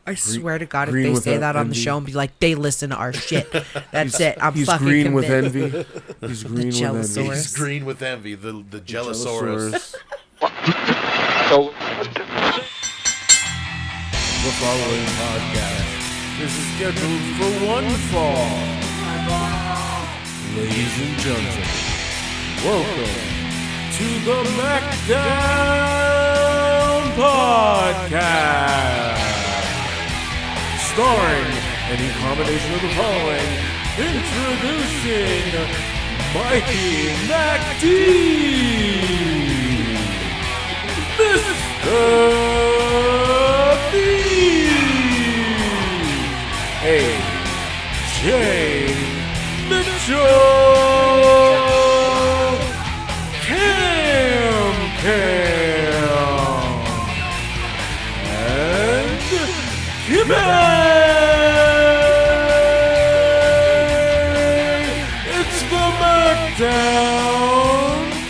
I swear to God, if they say that on the show and be like, they listen to our shit, that's it. I'm He's fucking green convinced. with envy. He's green with envy. He's green with envy. The Jellosaurus. The following podcast is scheduled for one fall. Ladies and gentlemen, welcome to the MACKDOWN Podcast. Starring any combination of the following. Introducing Mikey MacD, Mr. B, A.J. Mitchell, Cam, and Kimmy. It's the MACKDOWN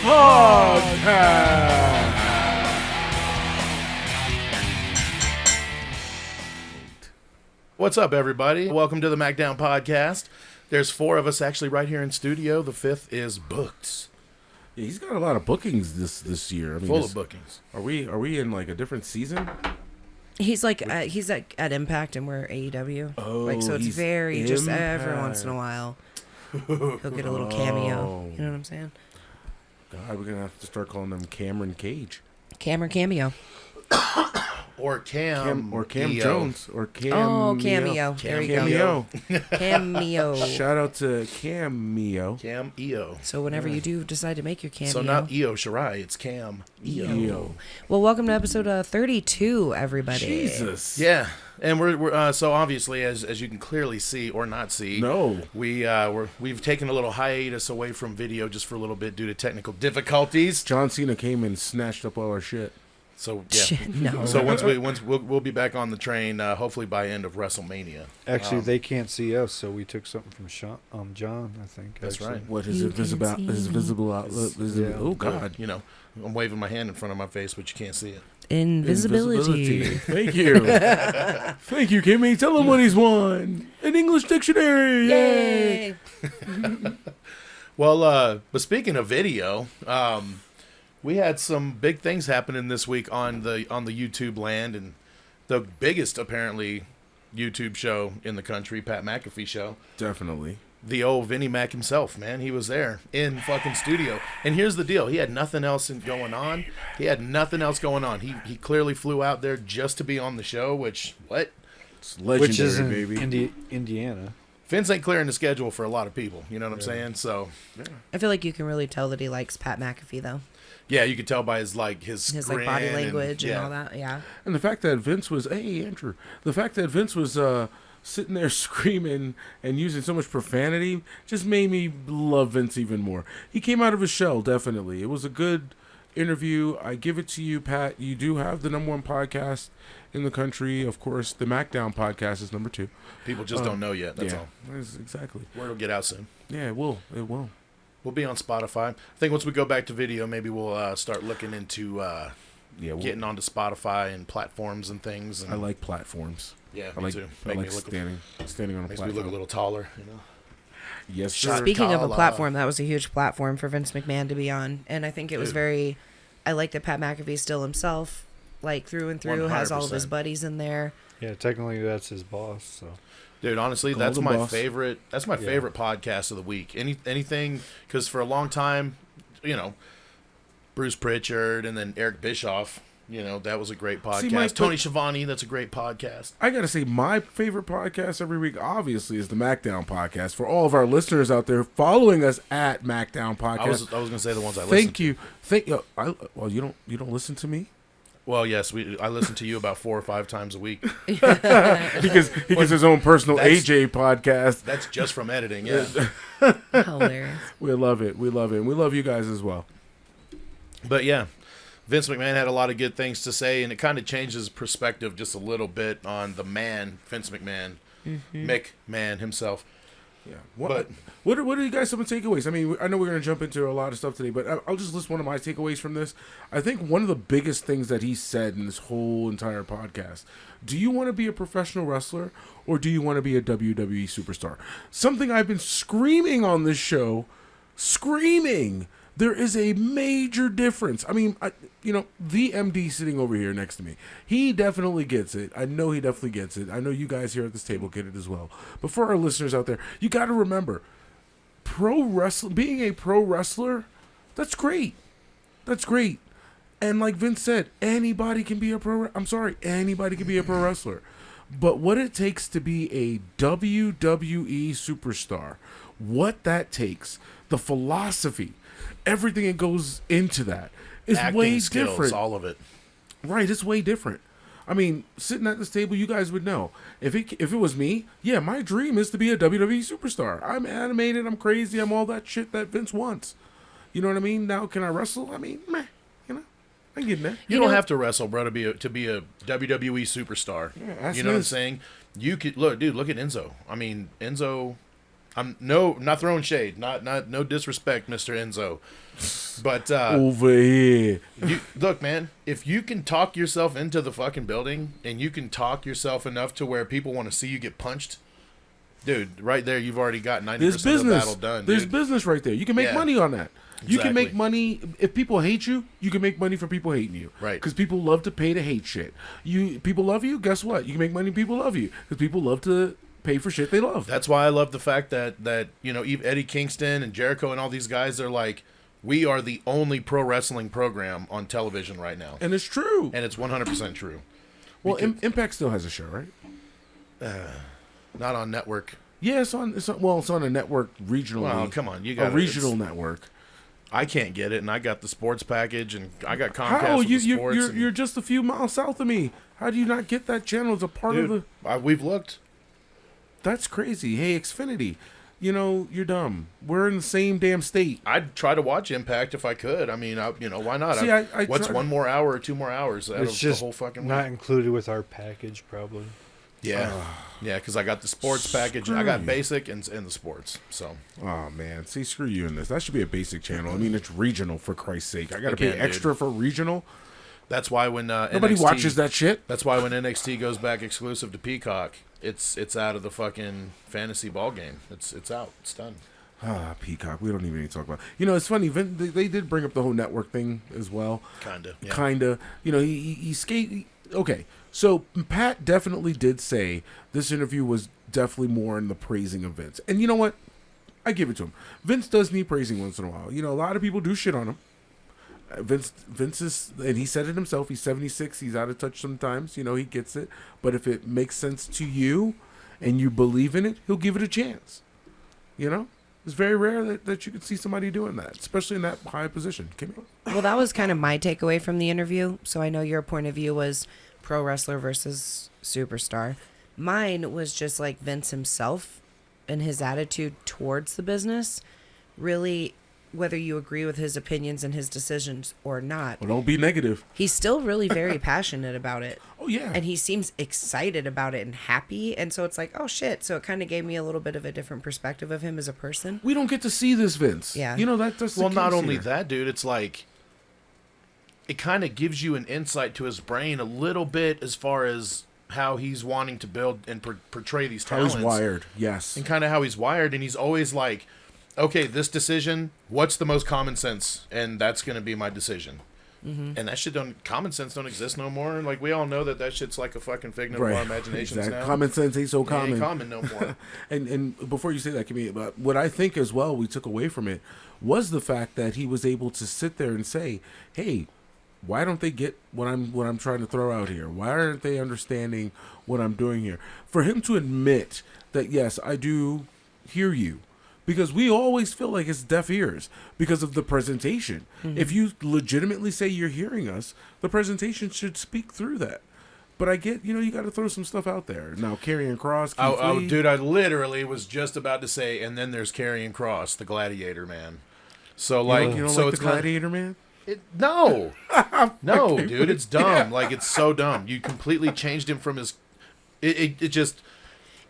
Podcast. What's up, everybody? Welcome to the MACKDOWN Podcast. There's 4 of us actually right here in studio. The 5th is booked. Yeah, he's got a lot of bookings this year. I mean, Full of bookings. Are we in like a different season? He's like, he's at Impact and we're AEW. Oh, so it's he's very just every Impact. once in a while. He'll get a little cameo. You know what I'm saying? God, we're gonna have to start calling them Cameron Cage. Cameron cameo. Or Cam Jones. Or Cam. Oh, cameo. There you go. Cameo. Shout out to Cameo. Cam EO. So whenever you do decide to make your cameo. So not Io Shirai, it's Cam EO. Well, welcome to episode 32, everybody. Jesus. Yeah, and we're so obviously, as you can clearly see or not see, we've taken a little hiatus away from video just for a little bit due to technical difficulties. John Cena came and snatched up all our shit. So yeah, Shit, no. So once we'll be back on the train, hopefully by end of WrestleMania. Actually, they can't see us, so we took something from John, I think. That's actually. right. What is it? Visible outlet? Yeah. Oh God! You know, I'm waving my hand in front of my face, but you can't see it. Invisibility. Thank you. Thank you, Kimmy. Tell him what he's won. An English dictionary. Yay! Well, but speaking of video, we had some big things happening this week on the YouTube land, and the biggest apparently YouTube show in the country, Pat McAfee show. Definitely. The old Vinnie Mac himself, man. He was there in fucking studio. And here's the deal. He had nothing else going on. He He clearly flew out there just to be on the show, which, what? It's legendary, Which is in baby. Indiana. Vince ain't clearing the schedule for a lot of people. You know what I'm saying? So, yeah. I feel like you can really tell that he likes Pat McAfee, though. Yeah, you could tell by his His grin body language and yeah. all that, yeah. And the fact that Vince was, sitting there screaming and using so much profanity just made me love Vince even more. He came out of his shell, definitely. It was a good interview. I give it to you, Pat. You do have the #1 podcast in the country. Of course, the MACKDOWN Podcast is number 2. People just don't know yet. That's all. Exactly. Word will get out soon. Yeah, it will. It will. We'll be on Spotify. I think once we go back to video, maybe we'll start looking into getting onto Spotify and platforms and things. And I like platforms. Yeah, I me like, too. I like standing on a Makes platform. me look a little taller, you know. Yes, sir. Speaking of a platform, that was a huge platform for Vince McMahon to be on. And I think it was I like that Pat McAfee still himself, like through and through, 100%. has all of his buddies in there. Yeah, technically that's his boss. So, dude, honestly, that's Golden my Boss. favorite. That's my favorite podcast of the week. Anything, because for a long time, you know, Bruce Pritchard and then Eric Bischoff. You know, that was a great podcast. See, Mike, Tony Schiavone, that's a great podcast. I gotta say, my favorite podcast every week, obviously, is the MACKDOWN Podcast. For all of our listeners out there following us at MACKDOWN Podcast, I was gonna say the ones I listen to. Thank you. Well, you don't listen to me. Well, yes, I listen to you about 4 or 5 times a week. He gets his own personal AJ podcast. That's just from editing, yeah. Hilarious. We love it. We love it. And we love you guys as well. But yeah, Vince McMahon had a lot of good things to say, and it kind of changes perspective just a little bit on the man, Vince McMahon, McMahon himself. Yeah. But What are you guys some takeaways? I mean, I know we're going to jump into a lot of stuff today, but I'll just list one of my takeaways from this. I think one of the biggest things that he said in this whole entire podcast, do you want to be a professional wrestler or do you want to be a WWE superstar? Something I've been screaming on this show, screaming. There is a major difference. I mean, the MD sitting over here next to me, he definitely gets it. I know he definitely gets it. I know you guys here at this table get it as well. But for our listeners out there, you got to remember, being a pro wrestler, that's great. That's great. And like Vince said, anybody can be a anybody can be a pro wrestler. But what it takes to be a WWE superstar, what that takes, the philosophy, everything that goes into that is acting way skills, different. all of it. Right, it's way different. I mean, sitting at this table, you guys would know. If it was me, yeah, my dream is to be a WWE superstar. I'm animated, I'm crazy, I'm all that shit that Vince wants. You know what I mean? Now, can I wrestle? I mean, meh, I get in there. You don't have to wrestle, bro, to be a WWE superstar. Yeah, you know what I'm saying? You could look at Enzo. I mean, Enzo. I'm not throwing shade, no disrespect, Mr. Enzo, but over here. Look, man, if you can talk yourself into the fucking building and you can talk yourself enough to where people want to see you get punched, dude, right there, you've already got 90% of the battle done. There's business right there. You can make money on that. You can make money if people hate you. You can make money from people hating you, right? Because people love to pay to hate shit. People love you. Guess what? You can make money. People love you because people love to pay for shit they love. That's why I love the fact that Eddie Kingston and Jericho and all these guys are like, we are the only pro wrestling program on television right now, and it's true, and it's 100% true. Well, Impact still has a show, right? Not on network. Yeah, it's on a network regionally. Well, come on, you got a regional network. I can't get it, and I got the sports package, and I got Comcast. How with the sports you're just a few miles south of me? How do you not get that channel? It's a part of the. We've looked. That's crazy. Hey, Xfinity, you're dumb. We're in the same damn state. I'd try to watch Impact if I could. I mean, why not? See, what's one more hour or 2 more hours out of the whole fucking week? Not included with our package, probably. Yeah, yeah, because I got the sports package. I got basic and the sports. So. Oh man, see, screw you in this. That should be a basic channel. I mean, it's regional for Christ's sake. I got to pay extra for regional. That's why when nobody watches that shit. That's why when NXT goes back exclusive to Peacock, it's out of the fucking fantasy ball game. It's out. It's done. Peacock. We don't even need to talk about. It's funny. They did bring up the whole network thing as well. Kinda. He skate. Okay. So Pat definitely did say this interview was definitely more in the praising of Vince. And you know what? I give it to him. Vince does need praising once in a while. A lot of people do shit on him. Vince is, and he said it himself, he's 76, he's out of touch sometimes, he gets it. But if it makes sense to you and you believe in it, he'll give it a chance. It's very rare that you could see somebody doing that, especially in that high position. Well, that was kind of my takeaway from the interview. So I know your point of view was pro wrestler versus superstar. Mine was just like Vince himself and his attitude towards the business. Really, whether you agree with his opinions and his decisions or not. Well, don't be negative. He's still really very passionate about it. Oh, yeah. And he seems excited about it and happy. And so it's like, oh, shit. So it kind of gave me a little bit of a different perspective of him as a person. We don't get to see this, Vince. Yeah. That's well, not only that, dude. It's like, it kind of gives you an insight to his brain a little bit as far as how he's wanting to build and portray these talents. How he's wired, yes. And kind of how he's wired. And he's always like, okay, this decision, what's the most common sense? And that's going to be my decision. Mm-hmm. And that shit common sense don't exist no more. Like, we all know that shit's like a fucking figment of our imaginations exactly. now. Common sense ain't so common. It ain't common no more. and before you say that, Kimmy, what I think as well we took away from it was the fact that he was able to sit there and say, hey, why don't they get what I'm trying to throw out here? Why aren't they understanding what I'm doing here? For him to admit that, yes, I do hear you. Because we always feel like it's deaf ears because of the presentation. Mm-hmm. If you legitimately say you're hearing us, the presentation should speak through that. But I get, you got to throw some stuff out there. Now, Karrion Kross, Keith Lee. Dude, I literally was just about to say, and then there's Karrion Kross, the Gladiator Man. So, like, you don't so like it's the Gladiator Man? No, dude, it's dumb. Like, it's so dumb. You completely changed him from his. It just.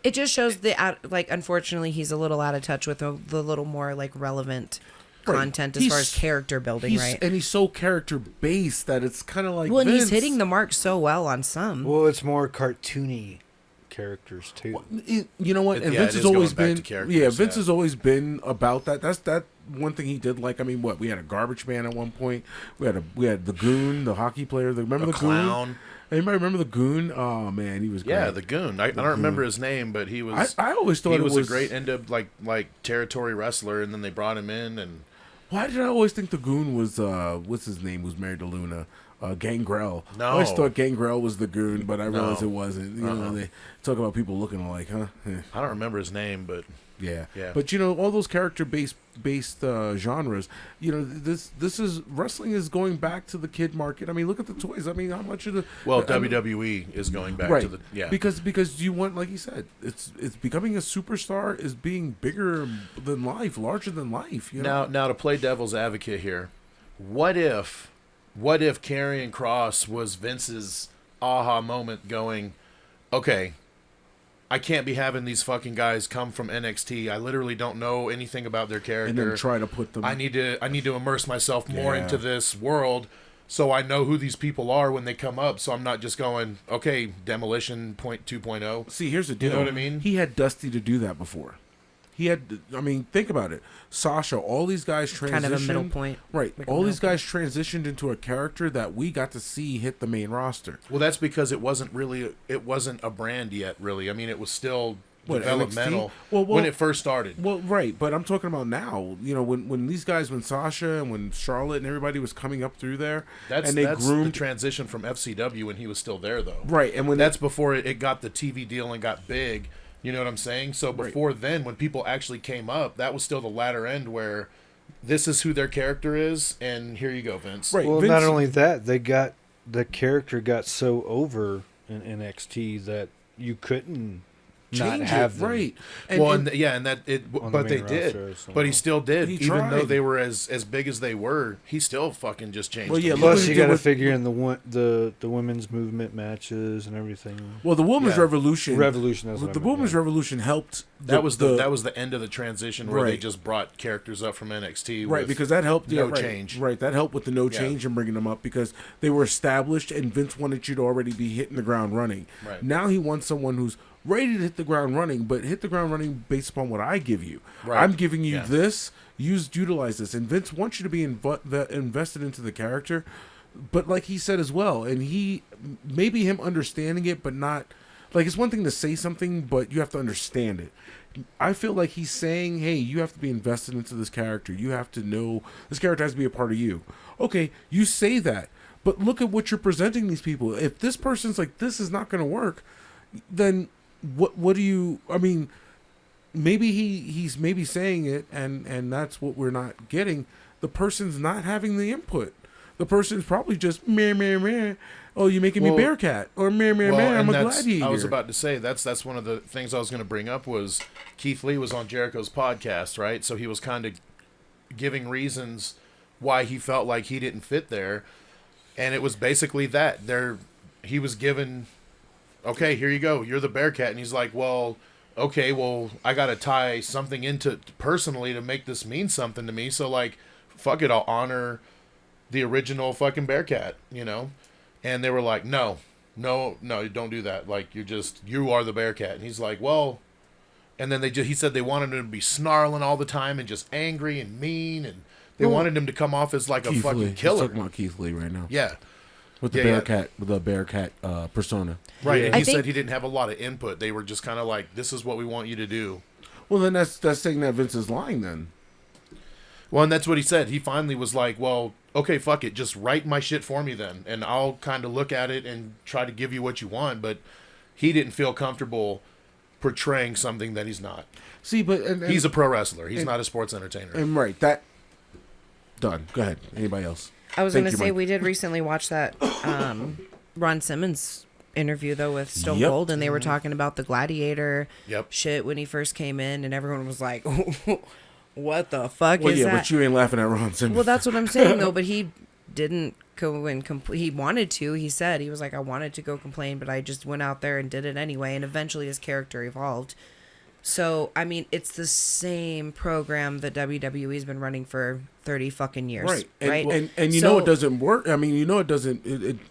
It just shows unfortunately, he's a little out of touch with the little more like relevant content as far as character building, right? And he's so character based that it's kind of like and Vince. he's hitting the mark so well on some. Well, it's more cartoony characters too. You know what? And Vince has always been Vince has always been about that. That's that one thing he did. Like, I mean, we had a garbage man at one point. We had the Goon, the hockey player. Remember the clown? Goon? Anybody remember the Goon? Oh man, he was great. Yeah, the Goon. I don't remember his name, but he was. I always thought he was a great end up like territory wrestler, and then they brought him in. And why did I always think the Goon was what's his name? Was married to Luna? Gangrel. No, I always thought Gangrel was the Goon, but I realized it wasn't. You know, they talk about people looking alike, huh? I don't remember his name, but yeah. But you know, all those character based genres. You know, this is wrestling is going back to the kid market. I mean, look at the toys. I mean, how much of the WWE is going back to the because you want, like you said, it's becoming a superstar is being bigger than life, larger than life. You know? Now to play devil's advocate here, what if Karrion Kross was Vince's aha moment going, okay, I can't be having these fucking guys come from NXT. I literally don't know anything about their character. And then try to put them... I need to immerse myself more into this world so I know who these people are when they come up, so I'm not just going, okay, Demolition 2.0. See, here's the deal. You know what I mean? He had Dusty to do that before. He had, I mean, think about it. Sasha, all these guys transitioned. Kind of a middle point. Right. All these guys transitioned into a character that we got to see hit the main roster. Well, that's because it wasn't a brand yet, really. I mean, it was still developmental when it first started. Well, right. But I'm talking about now. You know, when these guys, when Sasha and when Charlotte and everybody was coming up through there. That's groomed the transition from FCW when he was still there, though. Right. And when that's before it got the TV deal and got big. You know what I'm saying? So before then, when people actually came up, that was still the latter end where this is who their character is, and here you go, Vince. Right. Well, not only that, the character got so over in NXT that you couldn't not have them. Right. But they did. But he still did. Even though they were as big as they were, he still fucking just changed. Well, yeah. Plus, you got to figure in the women's movement matches and everything. Well, the women's revolution. The women's revolution helped. That was the end of the transition where they just brought characters up from NXT. Right, because that helped. Change. Right, that helped with the change and bringing them up because they were established and Vince wanted you to already be hitting the ground running. Right. Now he wants someone who's ready to hit the ground running, but hit the ground running based upon what I give you. Right. I'm giving you this. Utilize this, and Vince wants you to be invested into the character. But like he said as well, and maybe him understanding it, but not like it's one thing to say something, but you have to understand it. I feel like he's saying, "Hey, you have to be invested into this character. You have to know this character has to be a part of you." Okay, you say that, but look at what you're presenting these people. If this person's like, "This is not going to work," then what do you? I mean, maybe he's maybe saying it, and that's what we're not getting. The person's not having the input. The person's probably just meh. Oh, you're making me Bearcat, or meh. I'm a gladiator. I was about to say that's one of the things I was going to bring up was Keith Lee was on Jericho's podcast, right? So he was kind of giving reasons why he felt like he didn't fit there, and it was basically that he was given. Okay, here you go. You're the Bearcat. And he's like, well, okay, I got to tie something into personally to make this mean something to me. So, like, fuck it, I'll honor the original fucking Bearcat, you know? And they were like, no, don't do that. Like, you are the Bearcat. And he's like, well, and then he said they wanted him to be snarling all the time and just angry and mean. And they wanted him to come off as like a fucking killer. He's talking about Keith Lee right now. Yeah. With the Bearcat persona. Right, and he said he didn't have a lot of input. They were just kind of like, this is what we want you to do. Well, then that's saying that Vince is lying then. Well, and that's what he said. He finally was like, well, okay, fuck it. Just write my shit for me then, and I'll kind of look at it and try to give you what you want. But he didn't feel comfortable portraying something that he's not. See, but... he's a pro wrestler. He's not a sports entertainer. And right, that... Done. Go ahead. Anybody else? I was going to say, we did recently watch that Ron Simmons interview, though, with Stone Cold, and they were talking about the Gladiator shit when he first came in, and everyone was like, what the fuck is that? But you ain't laughing at Ron Simmons. Well, that's what I'm saying, though, but he didn't go and he wanted to. He said, he was like, I wanted to go complain, but I just went out there and did it anyway. And eventually his character evolved. So, I mean, it's the same program that WWE's been running for 30 fucking years. Right. Right. And you know it doesn't work. I mean, you know it doesn't,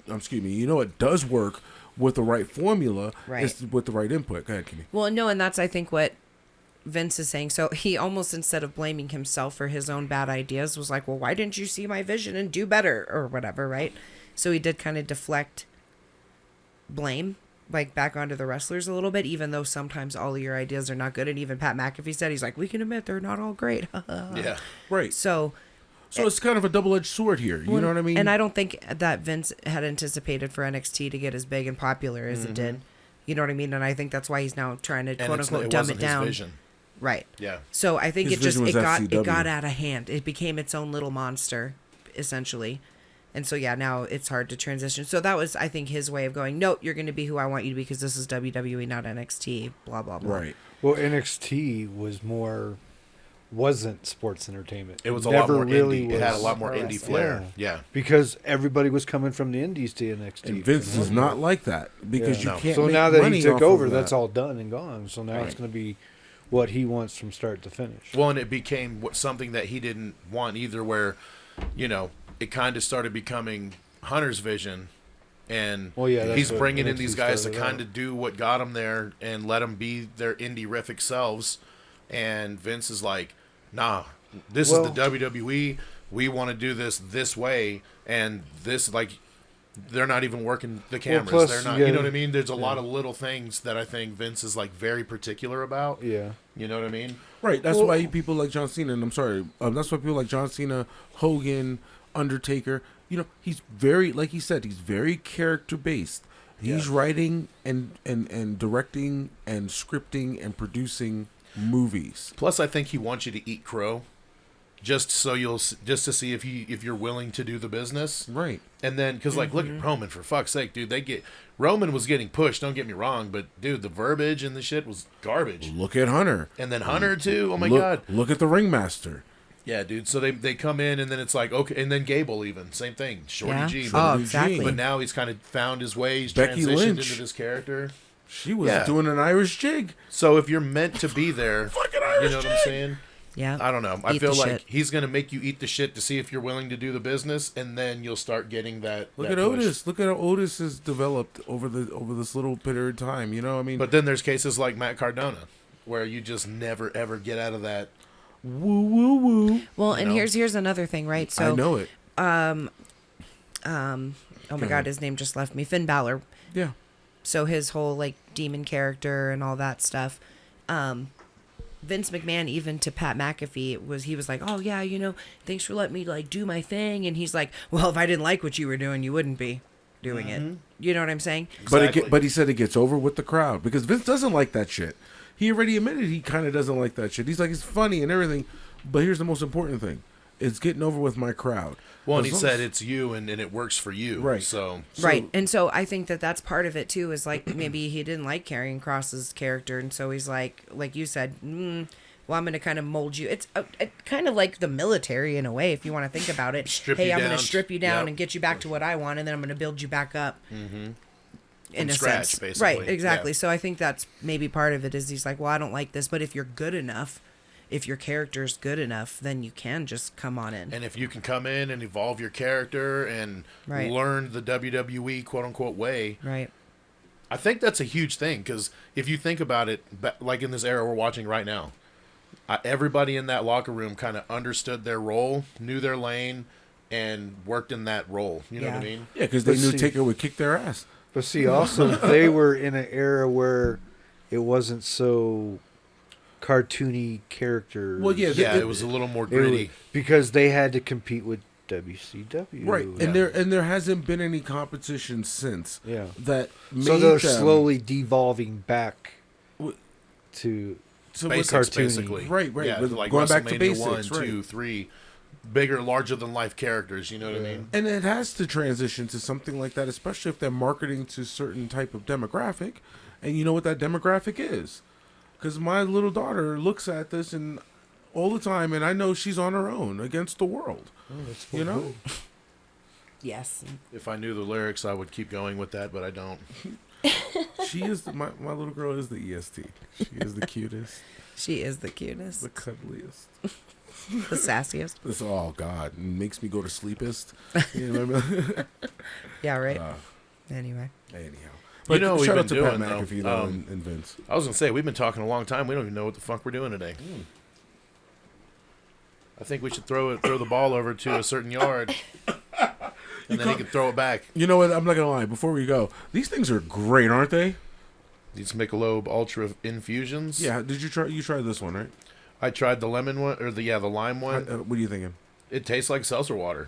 excuse me, you know it does work with the right formula. Right. It's with the right input. Go ahead, Kimmy. Well, no, and that's, I think, what Vince is saying. So he almost, instead of blaming himself for his own bad ideas, was like, well, why didn't you see my vision and do better or whatever, right? So he did kind of deflect blame, like, back onto the wrestlers a little bit, even though sometimes all of your ideas are not good. And even Pat McAfee said, he's like, we can admit they're not all great. Yeah. Right. So it's kind of a double-edged sword here. You know what I mean? And I don't think that Vince had anticipated for NXT to get as big and popular as it did. You know what I mean? And I think that's why he's now trying to, quote unquote, dumb it down. His vision. Right. Yeah. So I think His vision was it got FCW. out of hand. It became its own little monster, essentially. And so, yeah, now it's hard to transition. So that was, I think, his way of going, no, you're going to be who I want you to be because this is WWE, not NXT, blah, blah, blah. Right. Well, NXT wasn't sports entertainment. It was a Never lot more really indie. It had a was. lot more pro indie wrestling. flair. Yeah. Because everybody was coming from the indies to NXT. And Vince is not like that because Yeah. you can't So make now that money he took off over, of that's that. all done and gone. So now it's going to be what he wants from start to finish. Well, and it became something that he didn't want either, where, you know, it kind of started becoming Hunter's vision. And Well, yeah, that's he's what bringing in NXT these guys to started kind out. of do what got them there and let them be their indie-rific selves. And Vince is like, nah, this is the WWE. We want to do this way. And this, like, they're not even working the cameras. plus, They're not, yeah, you know what I mean? There's a lot of little things that I think Vince is, like, very particular about. Yeah. You know what I mean? Right. That's why people like John Cena, and I'm sorry, that's why people like John Cena, Hogan, Undertaker, you know, he's very, like he said, he's very character-based. He's writing and directing and scripting and producing movies. Plus, I think he wants you to eat crow, just to see if you're willing to do the business, Right. And then because like look at Roman, for fuck's sake, dude, Roman was getting pushed. Don't get me wrong, but dude, the verbiage and the shit was garbage. Look at Hunter. And then Hunter too. Oh my look, god. Look at the Ringmaster. Yeah, dude. So they come in and then it's like okay, and then Gable even same thing. Shorty Yeah. G. Oh, But, exactly. but now he's kind of found his way. He's Becky transitioned Lynch. into this character. She was Yeah. doing an Irish jig. So if you're meant to be there, Fucking you Irish know what I'm jig. saying? Yeah. I don't know. I Eat feel the like shit. he's gonna make you eat the shit to see if you're willing to do the business, and then you'll start getting that. Look that at push. Otis. Look at how Otis has developed over this little period of time. You know, I mean, But then there's cases like Matt Cardona, where you just never ever get out of that. woo woo woo. Well, and know? here's another thing, right? So I know it. oh my god, his name just left me. Finn Balor. Yeah. So his whole like demon character and all that stuff. Vince McMahon, even to Pat McAfee, he was like, oh yeah, you know, thanks for letting me like do my thing. And he's like, well, if I didn't like what you were doing, you wouldn't be doing it. You know what I'm saying? Exactly. But he said it gets over with the crowd because Vince doesn't like that shit. He already admitted he kind of doesn't like that shit. He's like, it's funny and everything, but here's the most important thing: it's getting over with my crowd. Well, and As he long said as- it's you, and it works for you. Right. So Right. And so I think that that's part of it too, is like maybe he didn't like Karrion Kross's character. And so he's like you said, well, I'm going to kind of mold you. It's kind of like the military in a way, if you want to think about it. Strip hey, you I'm going down. to strip you down Yep. and get you back to what I want. And then I'm going to build you back up. In From a scratch, sense. basically. Right. Exactly. Yeah. So I think that's maybe part of it is he's like, well, I don't like this, but if you're good enough, if your character's good enough, then you can just come on in. And if you can come in and evolve your character and Right. learn the WWE quote unquote way, Right. I think that's a huge thing because if you think about it, like in this era we're watching right now, everybody in that locker room kind of understood their role, knew their lane, and worked in that role. You know what I Yeah. mean? Yeah, because they But knew see- Taker would kick their ass. But see, also, they were in an era where it wasn't so cartoony characters. Well, yeah, Yeah, it was a little more It was- gritty. because they had to compete with WCW. Right, and Yeah. there hasn't been any competition since. Yeah. That made So they're them- slowly devolving back W- to to Basics, cartoony. basically. Right, right, Yeah, but like going back to WrestleMania basics, 1, right. 2, 3, bigger, larger than life characters. You know what I mean? And it has to transition to something like that, especially if they're marketing to certain type of demographic, and you know what that demographic is. Because my little daughter looks at this and all the time, and I know she's on her own against the world. Oh, that's You know? Yes. If I knew the lyrics, I would keep going with that, but I don't. She is my little girl is the EST. She is the cutest, She is the cutest. the cuddliest. The sassiest. This oh God makes me go to sleepest. You remember? Yeah, right? Anyway. Anyhow, but know what shout we've out to been Pat doing, though. McAfee though, and Vince. I was going to say, we've been talking a long time. We don't even know what the fuck we're doing today. I think we should throw the ball over to a certain yard, and then he can throw it back. You know what? I'm not gonna lie. Before we go, these things are great, aren't they? These Michelob Ultra infusions. Yeah. Did you try? You tried this one, right? I tried the lemon one, or the lime one. What are you thinking? It tastes like seltzer water.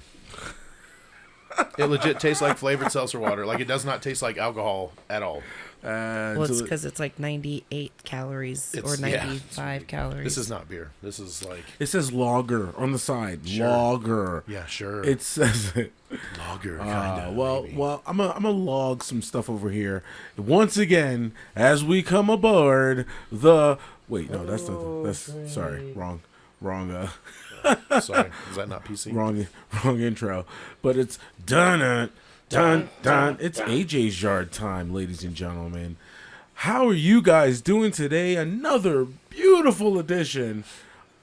It legit tastes like flavored seltzer water. Like, it does not taste like alcohol at all. Well, it's because it's like 98 calories or 95 calories. This is not beer. This is like... It says lager on the side. Sure. Lager. Yeah, sure. It says it. Lager, kind of. Well, I'm a log some stuff over here. Once again, as we come aboard the... Wait, no, that's sorry, wrong. Sorry, is that not PC? Wrong intro. But it's dun. It's AJ's yard time, ladies and gentlemen. How are you guys doing today? Another beautiful edition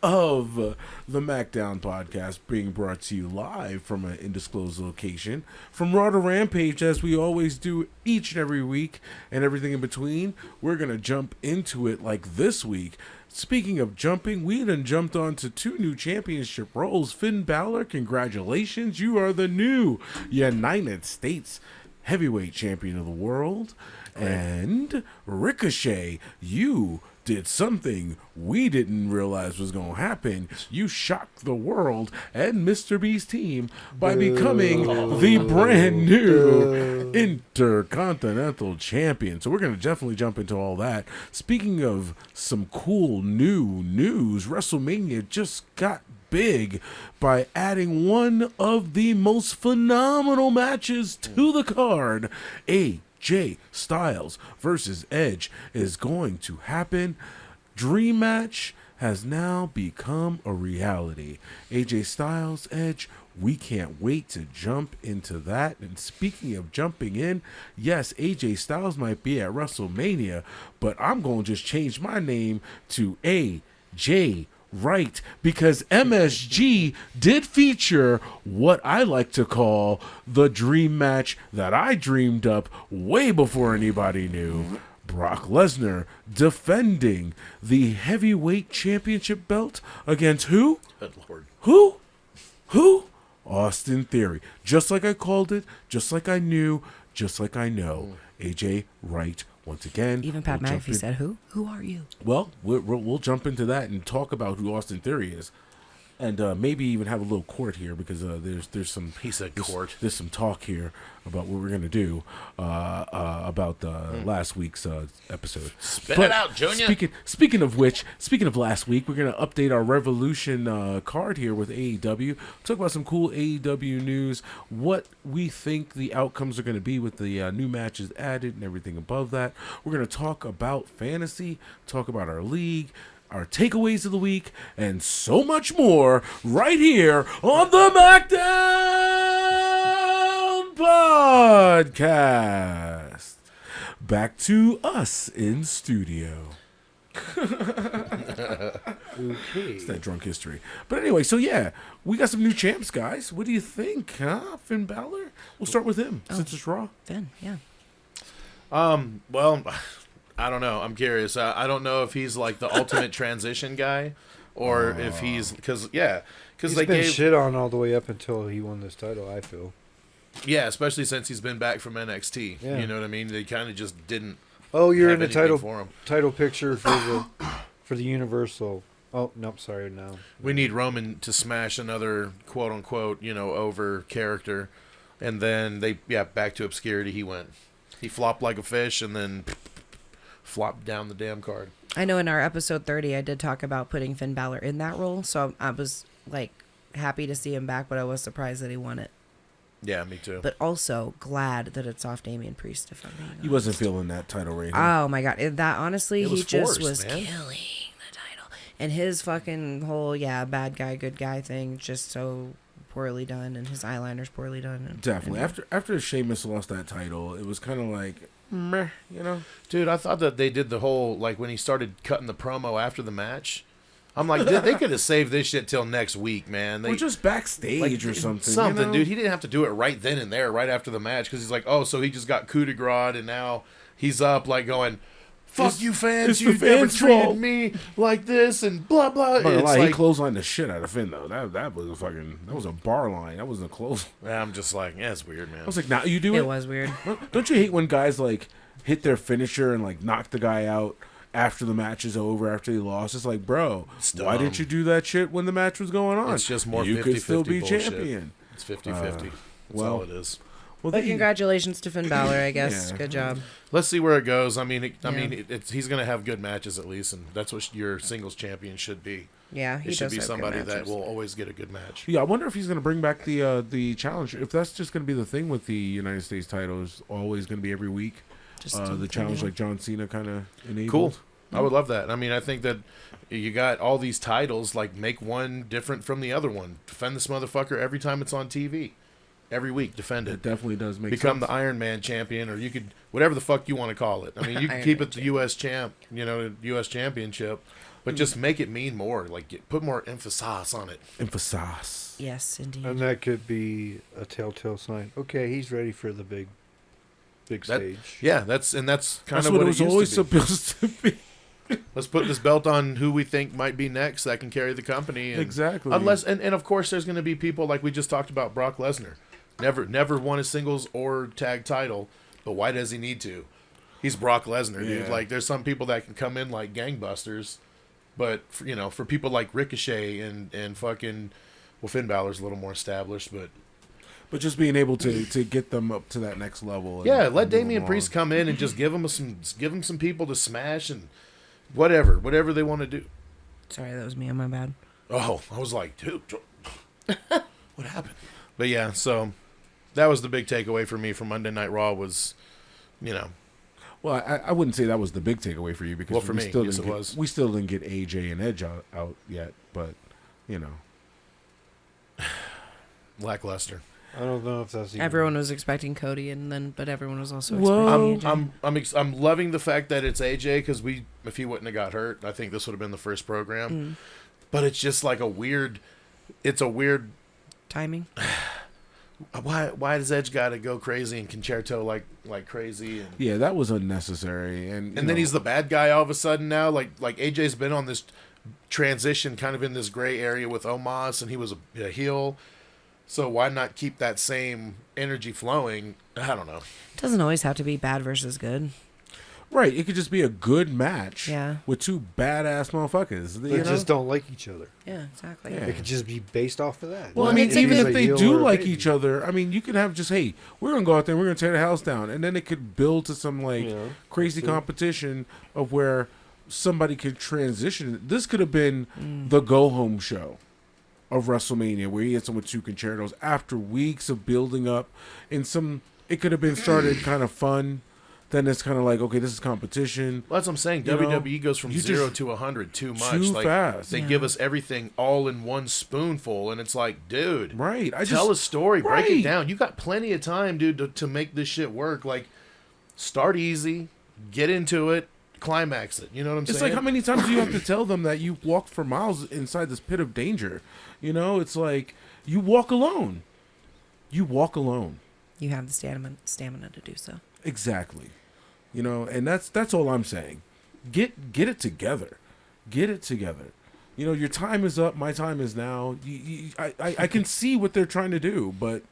of the MACKDOWN Podcast being brought to you live from an undisclosed location. From Raw to Rampage, as we always do each and every week and everything in between. We're going to jump into it like this week. Speaking of jumping, we done jumped on to 2 new championship roles. Finn Balor, congratulations. You are the new United States heavyweight champion of the world. Right. And Ricochet, you did something we didn't realize was going to happen. You shocked the world and Mr. B's team by becoming the brand new Intercontinental Champion. So we're going to definitely jump into all that. Speaking of some cool new news, WrestleMania just got big by adding one of the most phenomenal matches to the card. AJ Styles versus Edge is going to happen. Dream match has now become a reality. AJ Styles, Edge, we can't wait to jump into that. And speaking of jumping in, yes, AJ Styles might be at WrestleMania, but I'm going to just change my name to AJ Right, because MSG did feature what I like to call the dream match that I dreamed up way before anybody knew. Brock Lesnar defending the heavyweight championship belt against who? Good Lord. Who? Austin Theory. Just like I called it, just like I knew, just like I know. AJ Wright. Once again, even Pat McAfee said, "Who? Who are you?" Well, we'll jump into that and talk about who Austin Theory is, and maybe even have a little court here because there's some there's some talk here about what we're gonna do about last week's episode. Spit it out, Junior. Speaking of last week, we're gonna update our Revolution card here with AEW. Talk about some cool AEW news, what we think the outcomes are gonna be with the new matches added and everything above that. We're gonna talk about fantasy, talk about our league, our takeaways of the week, and so much more right here on the MACKDOWN Podcast. Back to us in studio. Okay. It's that drunk history. But anyway, so yeah, we got some new champs, guys. What do you think, huh? Finn Balor? We'll start with him since it's Raw. Finn, yeah. Well, I don't know. I'm curious. I don't know if he's like the ultimate transition guy, or if he's because they been shit on all the way up until he won this title. I feel. Yeah, especially since he's been back from NXT. Yeah. You know what I mean? They kind of just didn't. Oh, you're in the for him. title picture for the Universal. Oh, nope, sorry, no. We need Roman to smash another quote unquote, over character, and then back to obscurity he went. He flopped like a fish, and then flopped down the damn card. I know in our episode 30, I did talk about putting Finn Balor in that role, so I was happy to see him back, but I was surprised that he won it. Yeah, me too. But also glad that it's off Damian Priest, if I'm being honest. He wasn't feeling that title reign. Oh my god, that honestly, he just was man. killing the title, and his fucking whole bad guy good guy thing just so poorly done and his eyeliner's poorly done. And, Definitely. and- After Sheamus lost that title, it was kind of like, meh, you know? Dude, I thought that they did the whole, like, when he started cutting the promo after the match. I'm like, they could have saved this shit till next week, man. Or just backstage or something. Something, you know? dude. He didn't have to do it right then and there, right after the match, because he's like, oh, so he just got coup de grace, and now he's up, like, going, fuck It's- you fans, it's you the never fans' treated fault. me like this, and blah, blah. But It's he like, clotheslined the shit out of Finn, though. That was a bar line. That wasn't a close. I'm just like, yeah, it's weird, man. I was like, now you do it? It was weird. Don't you hate when guys, like, hit their finisher and, like, knock the guy out after the match is over, after he lost? It's like, bro, why didn't you do that shit when the match was going on? It's just more you 50-50 could still be bullshit. champion. It's 50-50. That's well, all it is. Well, But congratulations to Finn Balor, I guess. Yeah. Good job. Let's see where it goes. I mean, Yeah. he's going to have good matches at least, and that's what your singles champion should be. Yeah, he It should does be have good somebody that matches. will always get a good match. Yeah, I wonder if he's going to bring back the challenge. If that's just going to be the thing with the United States title, is always going to be every week. Just The challenge, like John Cena, kind of enabled. Cool. I would love that. I mean, I think that you got all these titles, like make one different from the other one. Defend this motherfucker every time it's on TV. Every week, defend It it. definitely does make Become sense. the Iron Man champion, or you could, whatever the fuck you want to call it. I mean, you can Iron keep Man it the U.S. champ, U.S. championship, but just make it mean more. Like, put more emphasis on it. Emphasis. Yes, indeed. And that could be a telltale sign. Okay, he's ready for the big stage. Yeah, that's kind That's of what what it was used always to be. supposed to be. Let's put this belt on who we think might be next that can carry the company. And Exactly. Unless, and of course, there's going to be people like we just talked about, Brock Lesnar. Never won a singles or tag title, but why does he need to? He's Brock Lesnar, dude. Yeah. Like, there's some people that can come in like gangbusters, but for people like Ricochet and fucking, well, Finn Balor's a little more established, but just being able to get them up to that next level. And, yeah, let and move Damian them Priest on. come in and just give him some people to smash and whatever they want to do. Sorry, that was me. My bad. Oh, I was like, dude, what happened? But yeah, so that was the big takeaway for me from Monday Night Raw was, Well, I wouldn't say that was the big takeaway for you because Well, for me, yes, didn't it was. We still didn't get AJ and Edge out yet, but lackluster. I don't know if that's even... Everyone was expecting Cody, but everyone was also Whoa. expecting AJ. I'm loving the fact that it's AJ because if he wouldn't have got hurt, I think this would have been the first program. But it's just like a weird Timing. why does Edge got to go crazy and Concerto like crazy and yeah, that was unnecessary. And then he's the bad guy all of a sudden now. Like AJ's been on this transition, kind of in this gray area with Omos, and he was a heel. So why not keep that same energy flowing? I don't know. It doesn't always have to be bad versus good. right. It could just be a good match. Yeah. With two badass motherfuckers. They just don't like each other. Yeah, exactly. Yeah. It could just be based off of that. Well, I Well, mean, it's even like if a they heel do or a like baby. each other, I mean, you could have just, hey, we're gonna go out there, and we're gonna tear the house down, and then it could build to some crazy True. competition of where somebody could transition. This could have been the go home show of WrestleMania, where he hits them with two concertos after weeks of building up, and it could have been started kind of fun. Then it's kind of like, okay, this is competition. Well, that's what I'm saying. You know, WWE goes from you 0 just- to 100 too much. too Like, fast. They Yeah. give us everything all in one spoonful, and it's like, dude, Right. tell a story, break Right. it down. You got plenty of time, dude, to make this shit work. Like, start easy, get into it, climax it. You know what I'm It's saying? like, how many times do you have to tell them that you walked for miles inside this pit of danger? It's like you walk alone. You walk alone. You have the stamina to do so. Exactly. And that's all I'm saying. Get it together. Get it together. Your time is up. My time is now. I can see what they're trying to do, but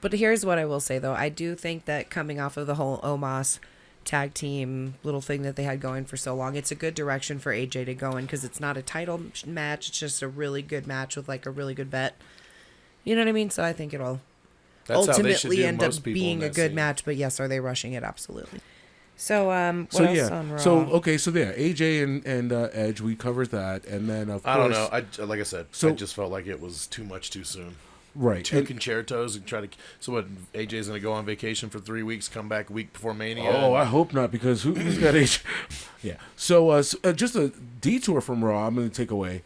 But here's what I will say, though. I do think that coming off of the whole Omos tag team little thing that they had going for so long, it's a good direction for AJ to go in because it's not a title match. It's just a really good match with like a really good vet. You know what I mean? So I think it'll That's how they should ultimately do end up most people being in a that good scene. match. But yes, are they rushing it? Absolutely. So what so else yeah. on Raw? So okay. So yeah, AJ and Edge, we covered that, and then of course, I don't know. Like I said, So- I just felt like it was too much too soon. right? Two and- concertos and try to. So what? AJ's gonna go on vacation for 3 weeks, come back a week before Mania. Oh, I hope not, because who's got AJ? Yeah. So just a detour from Raw. I'm going to take away.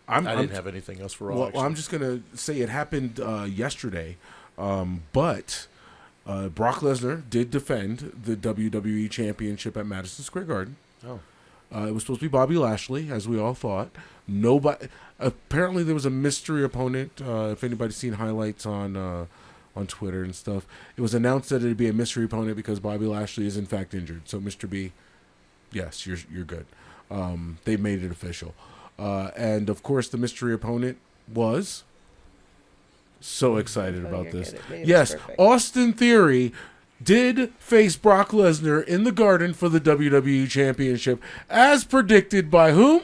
I didn't have anything else for Raw. Well, I'm just going to say it happened yesterday, but Brock Lesnar did defend the WWE Championship at Madison Square Garden. Oh. It was supposed to be Bobby Lashley, as we all thought. Nobody. Apparently, there was a mystery opponent. If anybody's seen highlights on Twitter and stuff, it was announced that it'd be a mystery opponent because Bobby Lashley is in fact injured. So, Mr. B, yes, you're good. They made it official, and of course, the mystery opponent was. So excited about this. Yes, Austin Theory did face Brock Lesnar in the Garden for the WWE Championship, as predicted by whom?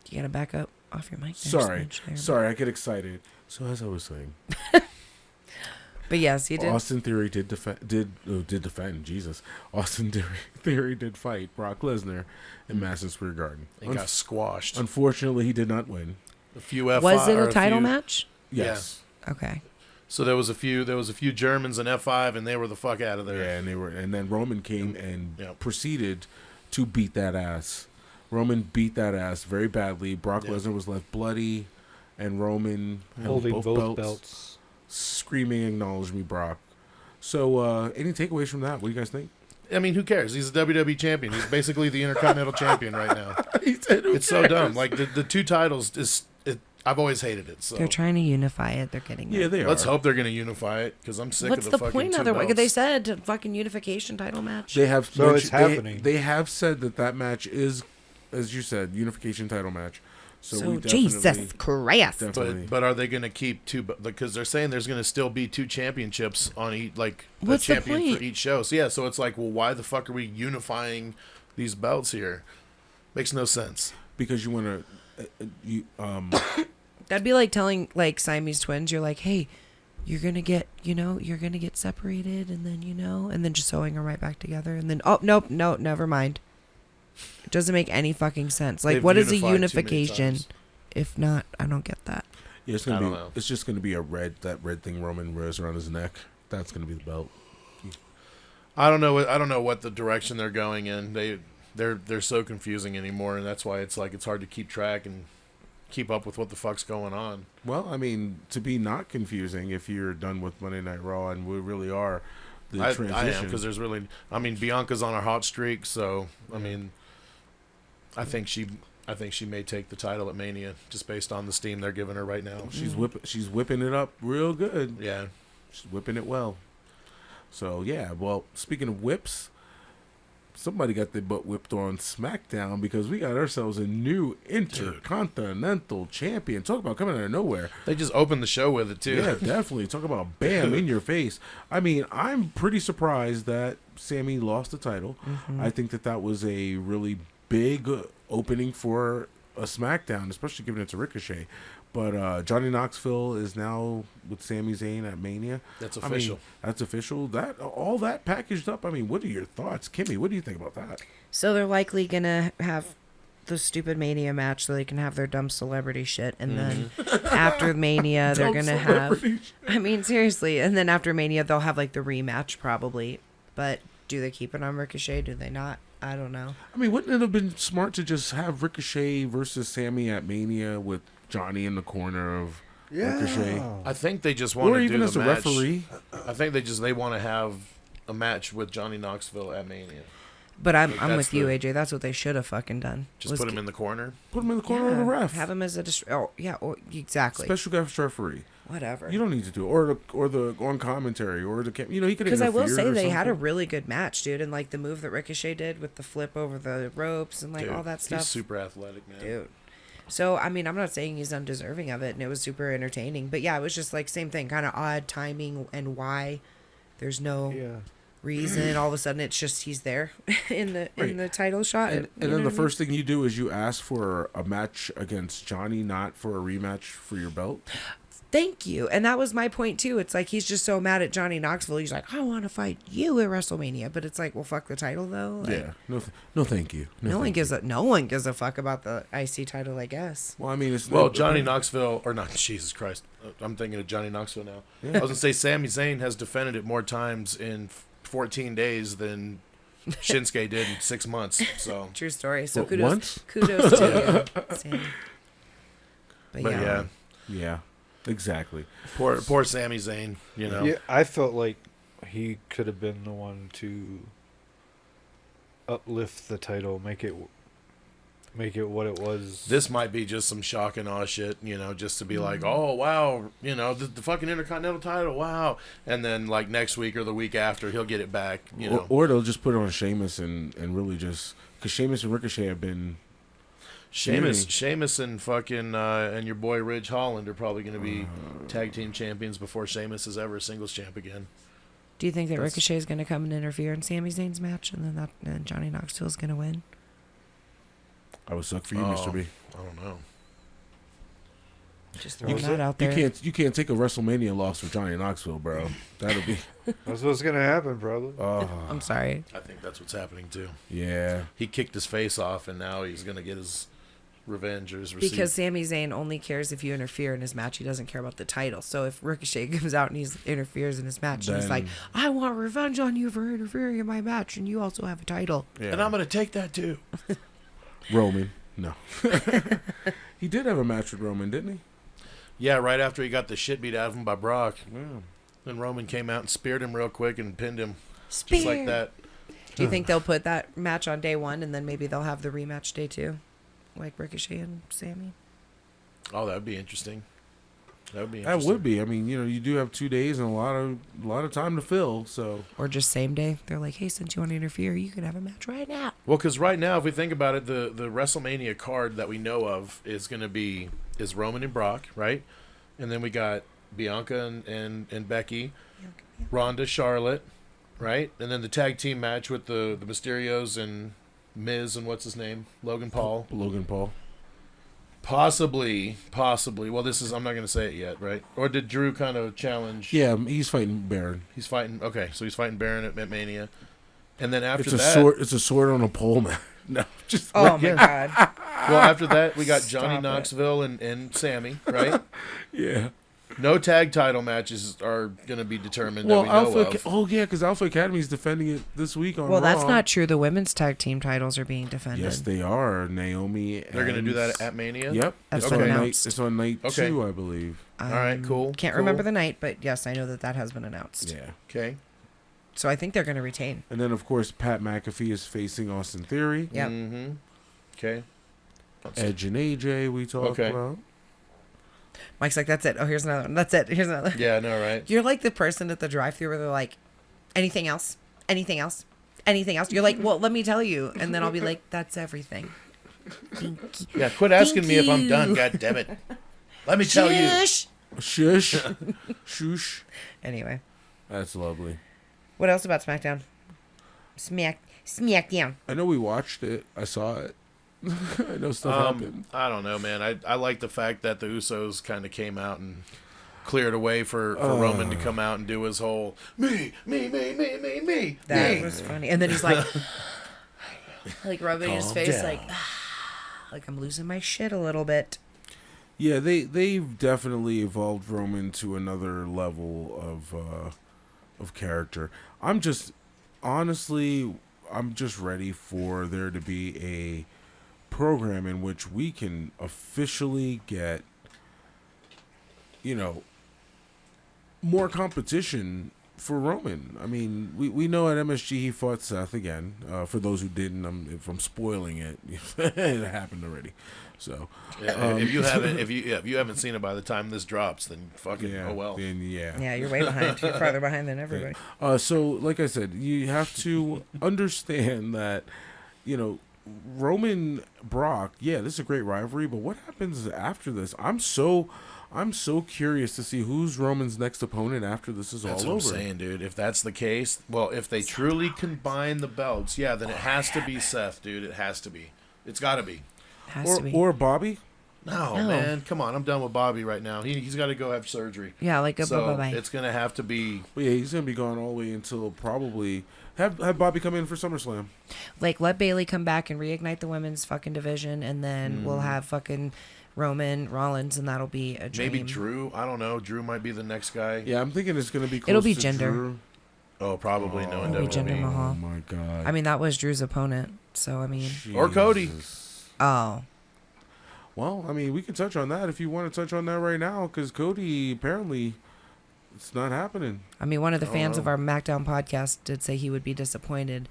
You gotta back up off your mic. Sorry, I get excited. So as I was saying, but yes, he did. Austin Theory did defend. Jesus, Austin Theory did fight Brock Lesnar in Madison Square Garden. He got squashed. Unfortunately, he did not win. A few F5 Was it a title match? Yes. Yeah. Okay. So there was a few Germans in F5, and they were the fuck out of there. Yeah, and then Roman came and proceeded to beat that ass. Roman beat that ass very badly. Brock Lesnar was left bloody, and Roman holding both belts, screaming, "Acknowledge me, Brock." So, any takeaways from that? What do you guys think? I mean, who cares? He's a WWE champion. He's basically the Intercontinental champion right now. He said, it's so dumb. Like the two titles I've always hated it. So they're trying to unify it. They're getting it. Yeah, they are. Let's hope they're going to unify it because I'm sick What's of the the fucking point two otherwise? belts. They said fucking unification title match. They have so it's happening. They have said that match is, as you said, unification title match. So Jesus Christ. But are they going to keep two? Because they're saying there's going to still be two championships on each, like what's a champion the point? for each show. So yeah, so it's like, well, why the fuck are we unifying these belts here? Makes no sense. Because you want to, That'd be like telling like Siamese twins, you're like, hey, you're gonna get separated, and then just sewing them right back together, and then nope, never mind. It doesn't make any fucking sense. Like, what is a unification? If not, I don't get that. Yeah, it's just gonna be that red thing Roman wears around his neck. That's gonna be the belt. I don't know what the direction they're going in. They're so confusing anymore, and that's why it's hard to keep track and keep up with what the fuck's going on. Well, I mean, to be not confusing, if you're done with Monday Night Raw, and we really are, transition. I am, because there's really, Bianca's on a hot streak, so I think she may take the title at Mania just based on the steam they're giving her right now. She's whipping it up real good. Yeah, she's whipping it well. So yeah, well, speaking of whips, somebody got their butt whipped on SmackDown because we got ourselves a new Intercontinental Champion. Talk about coming out of nowhere. They just opened the show with it, too. Yeah, definitely. Talk about bam, in your face. I mean, I'm pretty surprised that Sammy lost the title. Mm-hmm. I think that was a really big opening for a SmackDown, especially given it to Ricochet. But Johnny Knoxville is now with Sami Zayn at Mania. That's official. I mean, that's official. All that packaged up. I mean, what are your thoughts, Kimmy? What do you think about that? So they're likely gonna have the stupid Mania match so they can have their dumb celebrity shit, and then after Mania they're gonna have. I mean, seriously, and then after Mania they'll have like the rematch probably. But do they keep it on Ricochet? Do they not? I don't know. I mean, wouldn't it have been smart to just have Ricochet versus Sammy at Mania with Johnny in the corner of Ricochet? I think they just want to do even the as a match. referee. I think they want to have a match with Johnny Knoxville at Mania. But I'm with you, AJ. That's what they should have fucking done. Just put him in the corner. Put him in the corner of the ref. Have him as a exactly. Special guest referee. Whatever. You don't need to do it. Or the on commentary or the he could. Because I will say they had a really good match, dude, and like the move that Ricochet did with the flip over the ropes and like all that stuff. He's super athletic, man. Dude. So, I mean, I'm not saying he's undeserving of it, and it was super entertaining. But, yeah, it was just, like, same thing, kind of odd timing and why there's no reason. All of a sudden, it's just he's there in the title shot. And then the first thing you do is you ask for a match against Johnny, not for a rematch for your belt. Thank you. And that was my point, too. It's like he's just so mad at Johnny Knoxville. He's like, I want to fight you at WrestleMania. But it's like, well, fuck the title, though. Like, yeah. No, thank you. No one gives a fuck about the IC title, I guess. Well, I mean, Johnny Knoxville, or not, Jesus Christ. I'm thinking of Johnny Knoxville now. Yeah. I was going to say, Sami Zayn has defended it more times in 14 days than Shinsuke did in 6 months. So true story. So kudos to you, Sammy. But But yeah. Yeah, exactly. Poor Sami Zayn, you know. Yeah, I felt like he could have been the one to uplift the title, make it what it was. This might be just some shock and awe shit, you know, just to be like, oh, wow, you know, the fucking Intercontinental title, wow. And then, like, next week or the week after, he'll get it back, you know. Or they'll just put it on Sheamus and really just... Because Sheamus and Ricochet have been... Sheamus and fucking and your boy Ridge Holland are probably going to be tag team champions before Sheamus is ever a singles champ again. Do you think that Ricochet is going to come and interfere in Sami Zayn's match, and then Johnny Knoxville is going to win? I would suck for you, Mr. B. I don't know. Just throwing that out there. You can't take a WrestleMania loss for Johnny Knoxville, bro. That'll be... That's what's gonna happen, probably. I'm sorry. I think that's what's happening too. Yeah. He kicked his face off, and now he's going to get his revenge or his receipt. Because Sami Zayn only cares if you interfere in his match. He doesn't care about the title. So if Ricochet comes out and he interferes in his match, and he's like, I want revenge on you for interfering in my match, and you also have a title. Yeah. And I'm going to take that too. Roman. No. He did have a match with Roman, didn't he? Yeah, right after he got the shit beat out of him by Brock. Yeah. Then Roman came out and speared him real quick and pinned him. Spear. Just like that. Do you think they'll put that match on day one, and then maybe they'll have the rematch day two? Like Ricochet and Sammy? Oh, that would be interesting. That That would be. I mean, you know, you do have 2 days and a lot of time to fill. So Or just same day? They're like, hey, since you want to interfere, you can have a match right now. Well, because right now, if we think about it, the WrestleMania card that we know of is going to be Roman and Brock, right? And then we got Bianca and Becky, Ronda, Charlotte, right? And then the tag team match with the Mysterios and Miz and what's his name? Logan Paul. Possibly. Well, I'm not going to say it yet, right? Or did Drew kind of challenge? yeah, he's fighting Baron. He's fighting. Okay, so he's fighting Baron at Mania, and then after It's a that, sword. It's a sword on a pole, man. No, just Oh, my God. well, after that we got Johnny Stop it. Knoxville and Sammy, right? yeah. No tag title matches are going to be determined that we know of. Because Alpha Academy is defending it this week on Well, that's Raw. not true. The women's tag team titles are being defended. Yes, they are. Naomi. They're going to do that at Mania? Yep. That's it's been on night. announced. It's on night Okay. 2, I believe. All right, cool. Can't cool. remember the night, but yes, I know that has been announced. Yeah. Okay. So I think they're going to retain. And then, of course, Pat McAfee is facing Austin Theory. Yep. Mm-hmm. Okay. Edge and AJ we talked Okay. about. Mike's like, that's it. Oh, here's another one. That's it. Here's another. Yeah, no, right? You're like the person at the drive-thru where they're like, anything else? Anything else? Anything else? You're like, well, let me tell you. And then I'll be like, that's everything. Thank you. Yeah, quit asking Thank me if I'm you. done, God damn it. Let me tell you. Shush. Shush. Shush. Anyway, That's lovely. what else about SmackDown? Smackdown. I know we watched it. I saw it. I know stuff happened. I don't know, man. I like the fact that the Usos kind of came out and cleared a way for Roman to come out and do his whole me. That was funny. And then he's like, like rubbing his Calm face, down. like I'm losing my shit a little bit. Yeah, they've definitely evolved Roman to another level of character. I'm just ready for there to be a program in which we can officially get, you know, more competition for Roman. I mean, we know at MSG he fought Seth again. For those who didn't, if I'm spoiling it, it happened already. So Yeah, if you haven't seen it by the time this drops, then fucking yeah, oh well. then Yeah, you're way behind. You're farther behind than everybody. So like I said, you have to understand that, you know, Roman Brock, yeah, this is a great rivalry, but what happens after this? I'm so curious to see who's Roman's next opponent after this is That's all what over. I'm saying, dude. If that's the case, well, if they truly combine the belts, yeah, then it has to be Seth, dude. It has to be. It's got to be. Has to be. Or Bobby. No, No. man, come on. I'm done with Bobby right now. He's got to go have surgery. Yeah, like a So bye-bye. it's gonna have to be. Well, yeah, he's gonna be gone all the way until probably have Bobby come in for SummerSlam. Like, let Bailey come back and reignite the women's fucking division, and then we'll have fucking Roman Rollins, and that'll be a dream. Maybe Drew. I don't know. Drew might be the next guy. Yeah, I'm thinking it's gonna be. Close It'll be to Jinder. Drew. Oh, probably no. It'll be Jinder WWE. Mahal. Oh my god. I mean, that was Drew's opponent, so I mean, Or Cody. Jesus. oh, Well, I mean, we can touch on that if you want to touch on that right now, because Cody, apparently, it's not happening. I mean, one of the fans of our MACKDOWN podcast did say he would be disappointed,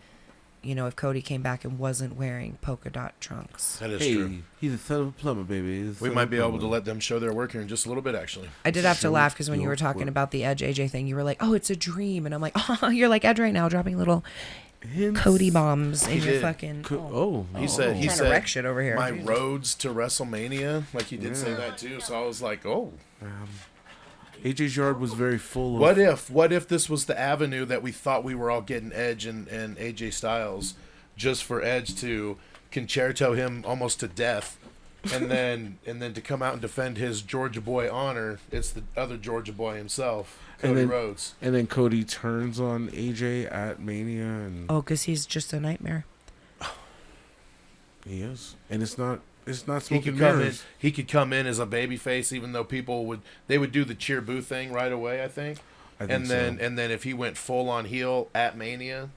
if Cody came back and wasn't wearing polka dot trunks. That is true. He's a son of a plumber, baby. We might be able to let them show their work here in just a little bit, actually. I did have to laugh because when you were talking about the Edge AJ thing, you were like, "Oh, it's a dream," and I'm like, "Oh, you're like Edge right now, dropping little Cody bombs in your fucking." He said trying to wreck shit over here. My roads to WrestleMania, like he did say that too. So I was like, oh. AJ's yard was very full of. What if this was the avenue that we thought we were all getting Edge and AJ Styles, just for Edge to concerto him almost to death, and then to come out and defend his Georgia boy honor? It's the other Georgia boy himself, Cody Rhodes. And then Cody turns on AJ at Mania, and because he's just a nightmare. He is, and it's not smoke He and could come in. mirrors. He could come in as a babyface, even though people would do the cheer boo thing right away. I think. And then if he went full on heel at Mania,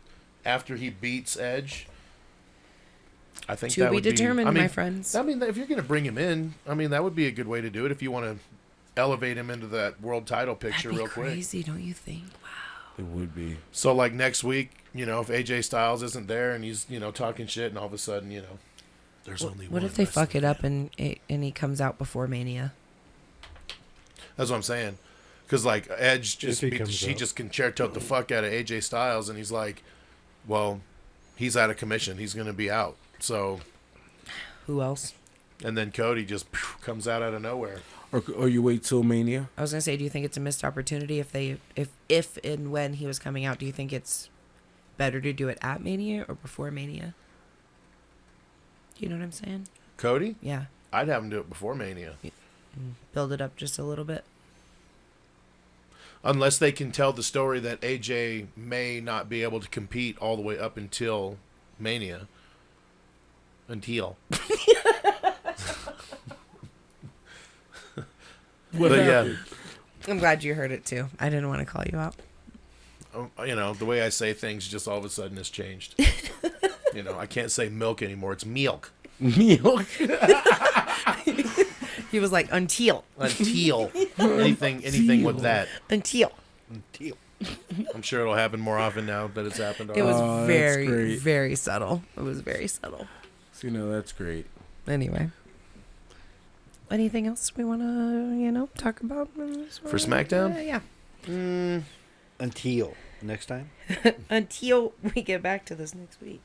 after he beats Edge, I think To that be would determined, be. my friends. I mean, if you're going to bring him in, I mean, that would be a good way to do it. If you want to elevate him into that world title picture That'd be real quick. crazy, don't you think? Wow. It would be. So like next week, if AJ Styles isn't there and he's talking shit, and all of a sudden, there's only one. What if they fuck wrestling it up and he comes out before Mania? That's what I'm saying. Because like Edge just If he comes out. just concertoed the fuck out of AJ Styles, and he's like, well, he's out of commission. He's going to be out. So, Who else? and then Cody just comes out of nowhere. Or you wait till Mania. I was gonna say, do you think it's a missed opportunity if and when he was coming out? Do you think it's better to do it at Mania or before Mania? Do you know what I'm saying? Cody, Yeah, I'd have him do it before Mania, build it up just a little bit. unless they can tell the story that AJ may not be able to compete all the way up until Mania. But yeah, I'm glad you heard it too. I didn't want to call you out. the way I say things just all of a sudden has changed. I can't say milk anymore. It's milk. Milk. He was like, until. Anything with that. Until. I'm sure it'll happen more often now that it's happened. It was Oh, that's very, great. very subtle. It was very subtle. So, that's great. Anyway. Anything else we want to, talk about? For SmackDown? Yeah. Until next time. Until we get back to this next week.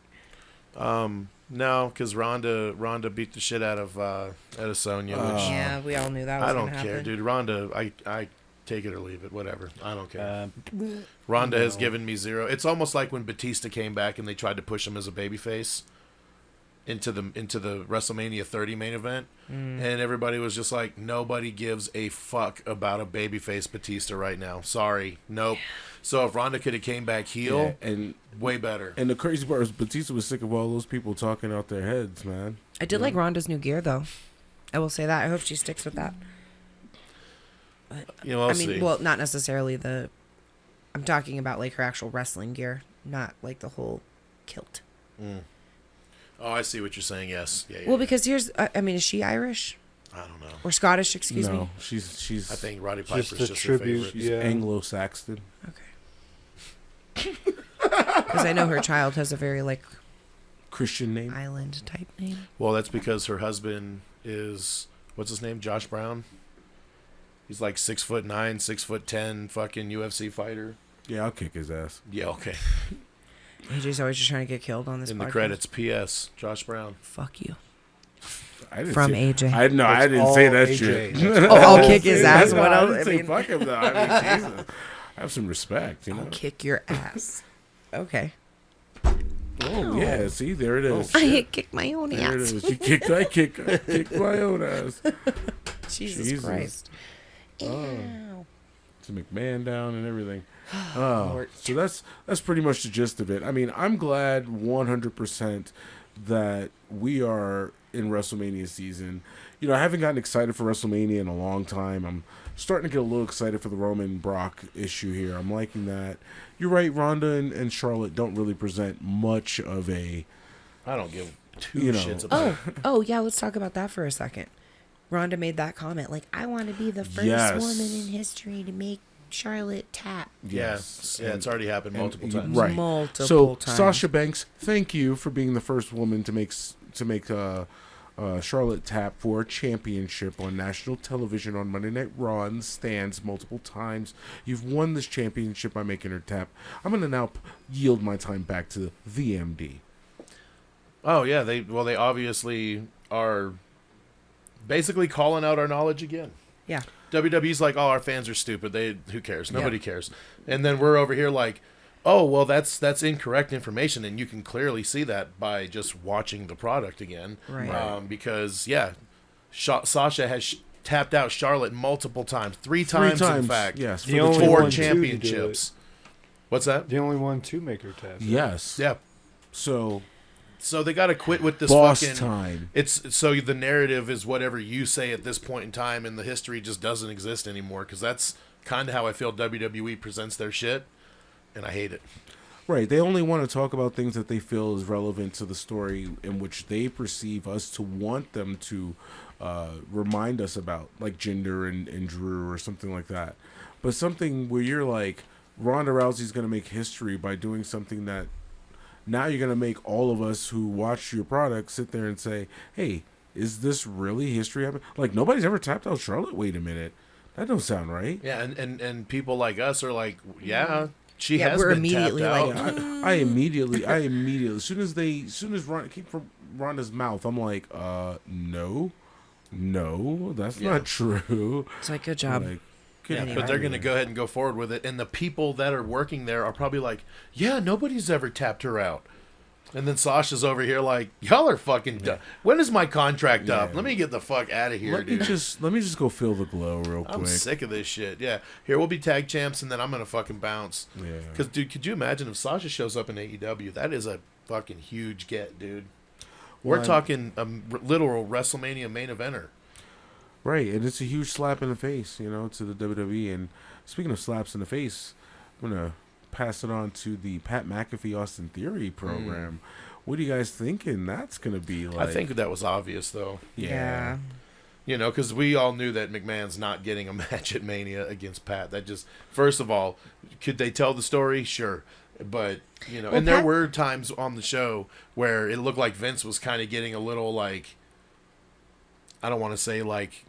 No, because Ronda beat the shit out of Sonya. Which Yeah, we all knew that was I going don't to care, happen. dude. Ronda, I take it or leave it, whatever. I don't care. Ronda has given me zero. It's almost like when Batista came back and they tried to push him as a babyface into the WrestleMania 30 main event, and everybody was just like, nobody gives a fuck about a babyface Batista right now. Sorry, nope. So if Ronda could have came back heel, and way better. And the crazy part is Batista was sick of all those people talking out their heads, man. I did like Ronda's new gear, though. I will say that. I hope she sticks with that. We'll I see. mean, well, not necessarily I'm talking about like her actual wrestling gear, not like the whole kilt. Oh, I see what you're saying. Yes. Yeah. Well, because is she Irish I don't know. or Scottish? Excuse No, me. she's. I think Roddy Piper's a just her tribute. favorite. she's Yeah. Anglo-Saxon. Okay. Because I know her child has a very like Christian name. island type name. Well, that's because her husband is, what's his name? Josh Brown. He's like 6'9", 6'10", fucking UFC fighter. Yeah, I'll kick his ass. Yeah, okay. AJ's always just trying to get killed on this In podcast. the credits, P.S. Josh Brown. Fuck you. I didn't From say, AJ. I That's didn't all say that AJ. shit. That's Oh, I'll kick I his didn't ass. say What that. else? I didn't say mean, fuck him though. I mean, Jesus. Have some respect, I'll kick your ass. Okay. Oh yeah, see, there it is. I kick my own There it ass. is. I kicked my own ass. Jesus Christ. Ew. To McMahon down and everything. Oh, Lord. so that's pretty much the gist of it. I mean, I'm glad 100% that we are in WrestleMania season. I haven't gotten excited for WrestleMania in a long time. I'm starting to get a little excited for the Roman Brock issue here. I'm liking that. You're right, Ronda and Charlotte don't really present much of a. I don't give two You know. shits about it. Oh, yeah. Let's talk about that for a second. Ronda made that comment, like, I want to be the first Yes. woman in history to make Charlotte tap. Yes. Yeah, it's already happened multiple times. Right. Multiple So times. Sasha Banks, thank you for being the first woman to make Charlotte tap for a championship on national television on Monday Night Raw and stands multiple times. You've won this championship by making her tap. I'm going to now yield my time back to VMD. Oh yeah, they obviously are basically calling out our knowledge again. Yeah. WWE's like, oh, our fans are stupid. Who cares? Nobody cares. And then we're over here like, oh, well, that's incorrect information, and you can clearly see that by just watching the product again. Right. Because Sasha has tapped out Charlotte multiple times, three times in fact. Yes. The only Four one to do championships. What's that? The only one to make her tap. Yes. Yeah. So So they got to quit with this boss fucking time. It's so the narrative is whatever you say at this point in time, and the history just doesn't exist anymore. Because that's kind of how I feel WWE presents their shit, and I hate it. Right. They only want to talk about things that they feel is relevant to the story in which they perceive us to want them to remind us about, like Jinder and Drew or something like that. But something where you're like, Ronda Rousey's going to make history by doing something that now you're going to make all of us who watch your product sit there and say, hey, is this really history happening? Like, nobody's ever tapped out Charlotte. Wait a minute. That don't sound right. Yeah, and people like us are like, yeah, she Yeah, has we're been immediately tapped like, out. I immediately, as soon as Ronda came from Ronda's mouth, I'm like, no, that's Yeah. not true. It's like, good job. Like, Yeah, Anyway. but they're going to go ahead and go forward with it. And the people that are working there are probably like, yeah, nobody's ever tapped her out. And then Sasha's over here like, y'all are fucking dumb. When is my contract up? Yeah. Let me get the fuck out of here, let me dude. just go feel the glow real quick. I'm sick of this shit. Yeah. Here, we'll be tag champs, and then I'm going to fucking bounce. Yeah. Because, dude, could you imagine if Sasha shows up in AEW? That is a fucking huge get, dude. We're Well, talking a literal WrestleMania main eventer. Right, and it's a huge slap in the face, to the WWE. And speaking of slaps in the face, I'm gonna pass it on to the Pat McAfee Austin Theory program. What are you guys thinking that's gonna be like? I think that was obvious, though. yeah. You know, because we all knew that McMahon's not getting a match at Mania against Pat. That just, first of all, could they tell the story? Sure. But, Well, and there Pat- were times on the show where it looked like Vince was kind of getting a little, like, I don't want to say, like,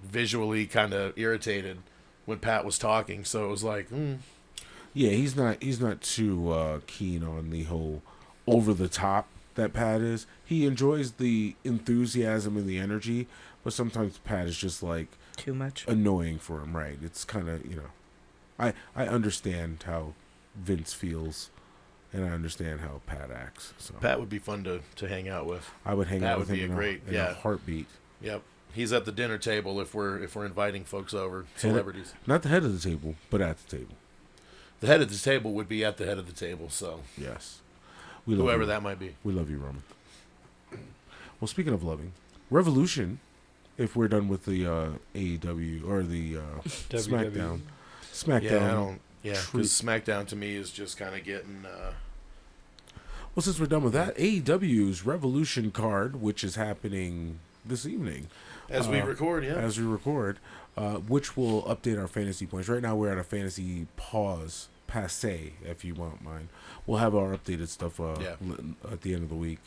visually kind of irritated when Pat was talking. So it was like, Yeah, he's not too keen on the whole over the top that Pat is. He enjoys the enthusiasm and the energy, but sometimes Pat is just like Too much. annoying for him, right? It's kind of, I understand how Vince feels, and I understand how Pat acts. So Pat would be fun to hang out with. I would hang That out with would him be a great- in yeah. a heartbeat. Yep. He's at the dinner table if we're inviting folks over, celebrities. Not the head of the table, but at the table. The head of the table would be at the head of the table, so Yes. We love whoever you. that might be. We love you, Roman. Well, speaking of loving, Revolution, if we're done with the AEW or the SmackDown. SmackDown. Yeah, I don't. Yeah, treat- because SmackDown to me is just kind of getting. Well, since we're done with that, AEW's Revolution card, which is happening this evening. As we record, yeah. As we record, which will update our fantasy points. Right now, we're at a fantasy passe, if you won't mind. We'll have our updated stuff at the end of the week.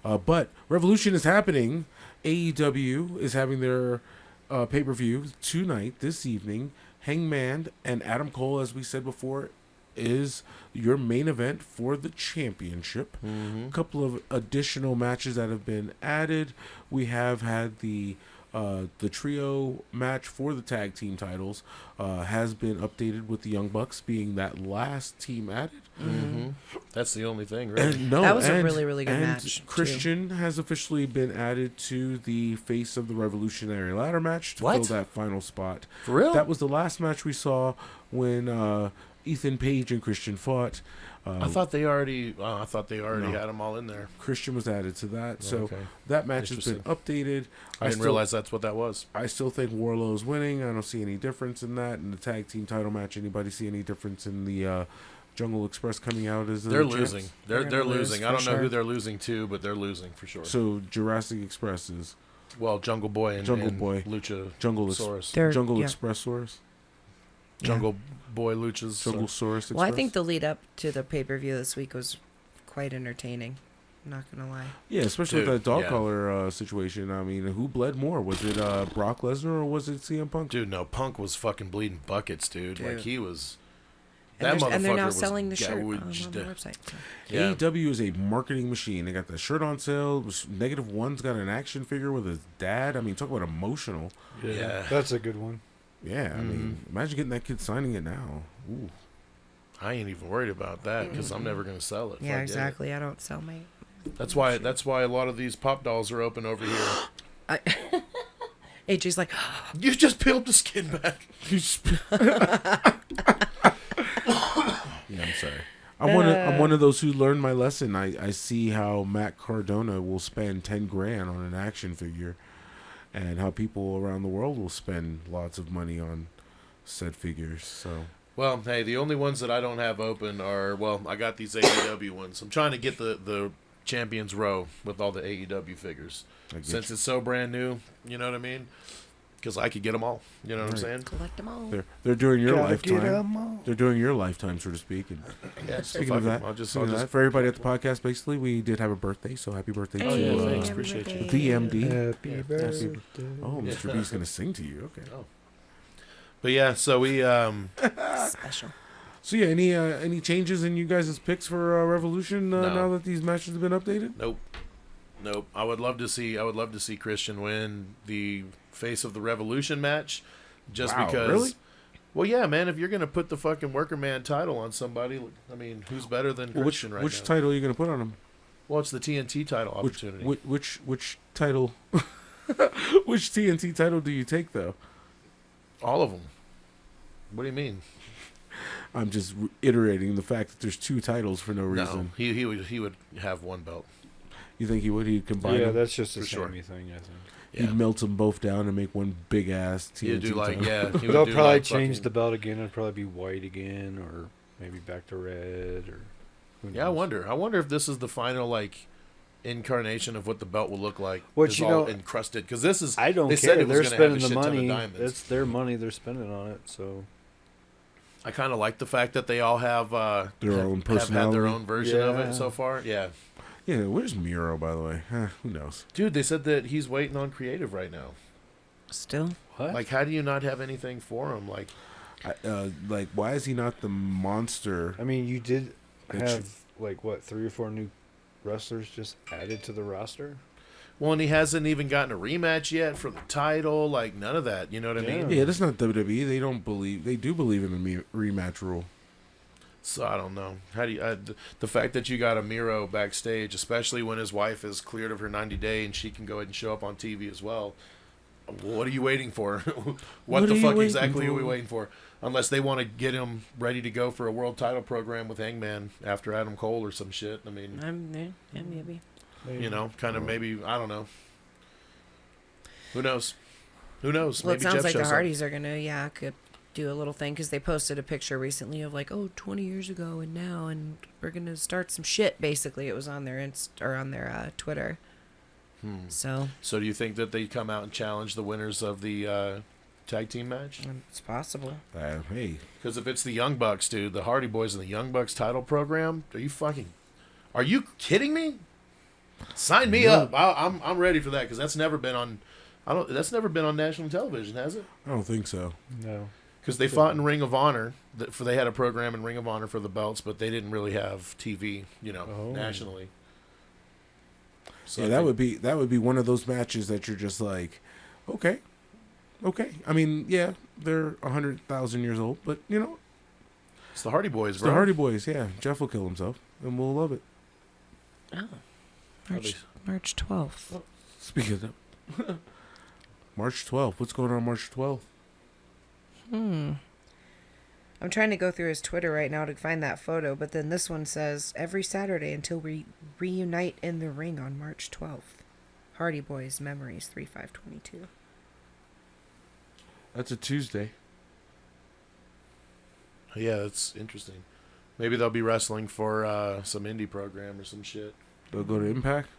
But Revolution is happening. AEW is having their pay-per-view tonight, this evening. Hangman and Adam Cole, as we said before, is your main event for the championship. A couple of additional matches that have been added. We have had the trio match for the tag team titles has been updated with the Young Bucks being that last team added. That's the only thing, really. And That was a really, really good match, too. Christian has officially been added to the face of the Revolutionary Ladder match to What? fill that final spot. For real? That was the last match we saw when Ethan Page and Christian fought. I thought they already. I thought they already No. had them all in there. Christian was added to that, so Okay. that match has been Interesting. updated. I didn't realize that's what that was. I still think Warlow's winning. I don't see any difference in that. In the tag team title match, anybody see any difference in the Jungle Express coming out as They're champs? losing. They're They're gonna lose losing. I for don't know who sure. they're losing to, but they're losing for sure. So Jurassic Express is Well, Jungle Boy and Lucha Jungle yeah. Expressosaurus. Jungle Boy Lucha's. Junglesaurus Express. Well, I think the lead up to the pay-per-view this week was quite entertaining. I'm not going to lie. Yeah, especially Dude, with that dog yeah. collar situation. I mean, who bled more? Was it Brock Lesnar or was it CM Punk? Dude, no, Punk was fucking bleeding buckets, dude. Like, he was... And, that motherfucker and they're now was selling the shirt on gouged. the website. So. Yeah. AEW is a marketing machine. They got the shirt on sale. -1's got an action figure with his dad. I mean, talk about emotional. Yeah. That's a good one. Yeah, I mean, imagine getting that kid signing it now. Ooh. I ain't even worried about that because I'm never going to sell it. Yeah, exactly. I don't sell my... That's why a lot of these pop dolls are open over here. AJ's like... You just peeled the skin back. Yeah, I'm sorry. I'm one of those who learned my lesson. I see how Matt Cardona will spend $10,000 on an action figure, and how people around the world will spend lots of money on said figures. So, well, hey, the only ones that I don't have open are I got these AEW ones. I'm trying to get the Champions Row with all the AEW figures since it's so brand new. You know what I mean? Because I could get them all. You know what I'm saying? Collect them all. They're during your lifetime. They're during your lifetime, so to speak. And yeah, speaking of that, for everybody at the podcast, basically, we did have a birthday, so happy birthday to thanks, appreciate you. VMD. Happy birthday. Oh, Mr. B's gonna sing to you. Okay. Oh. But yeah, so we Special. So yeah, any changes in you guys' picks for Revolution No. now that these matches have been updated? Nope. I would love to see Christian win the Face of the Revolution match, just because. Really? Well, yeah, man. If you're gonna put the fucking Worker Man title on somebody, I mean, who's better than Christian right now? Which title are you gonna put on him? Well, it's the TNT title opportunity. Which title? Which TNT title do you take though? All of them. What do you mean? I'm just reiterating the fact that there's two titles for no reason. No, he would have one belt. You think he would? He'd combine them? that's just a For sure. samey thing, I think. Yeah. He'd melt them both down and make one big ass TNT He'd do like title. he They'll would do probably like change fucking- the belt again. It'll probably be white again, or maybe back to red, or who knows. Yeah, I wonder if this is the final like incarnation of what the belt will look like. What, It's you all know, encrusted because this is. I don't they said care. it was They're gonna have a spending the shit ton of money. diamonds. It's their money. They're spending on it. So I kind of like the fact that they all have Their own have had their personality. own version of Yeah. it so far. Yeah, Yeah, where's Miro, by the way? Who knows? dude, they said that he's waiting on creative right now. Still? what? Like, how do you not have anything for him? Like, Why is he not the monster? I mean, you did That have 3 or 4 new wrestlers just added to the roster. well, and he hasn't even gotten a rematch yet for the title. Like, none of that. You know what I mean? Yeah, that's not WWE. They do believe in the rematch rule. So I don't know. How do you? The fact that you got a Miro backstage, especially when his wife is cleared of her 90-day and she can go ahead and show up on TV as well. What are you waiting for? what the are you fuck waiting exactly are for? we waiting for? Unless they want to get him ready to go for a world title program with Hangman after Adam Cole or some shit. I mean, Yeah, maybe. you know, kind of maybe, I don't know. Who knows? Who knows? Well, Maybe it sounds Jeff like the shows up. Hardys are going to, could do a little thing because they posted a picture recently of 20 years ago and now, and we're going to start some shit, basically. It was on their on their Twitter. So do you think that they come out and challenge the winners of the tag team match? it's possible. Hey, Because if it's the Young Bucks, dude, the Hardy Boys and the Young Bucks title program, are you kidding me? Sign me up. I'm ready for that because that's never been on. That's never been on national television, has it? I don't think so. No. Because they fought in Ring of Honor. They had a program in Ring of Honor for the belts, but they didn't really have TV, nationally. So Yeah, that would be one of those matches that you're just like, okay. I mean, yeah, they're 100,000 years old, but it's the Hardy Boys, it's bro. the Hardy Boys. Yeah, Jeff will kill himself, and we'll love it. Oh. March 12th. Speaking of March 12th, what's going on March 12th? I'm trying to go through his Twitter right now to find that photo, but then this one says, every Saturday until we reunite in the ring on March 12th. Hardy Boys Memories 3/5/22. That's a Tuesday. Yeah, that's interesting. Maybe they'll be wrestling for some indie program or some shit. They'll go to Impact.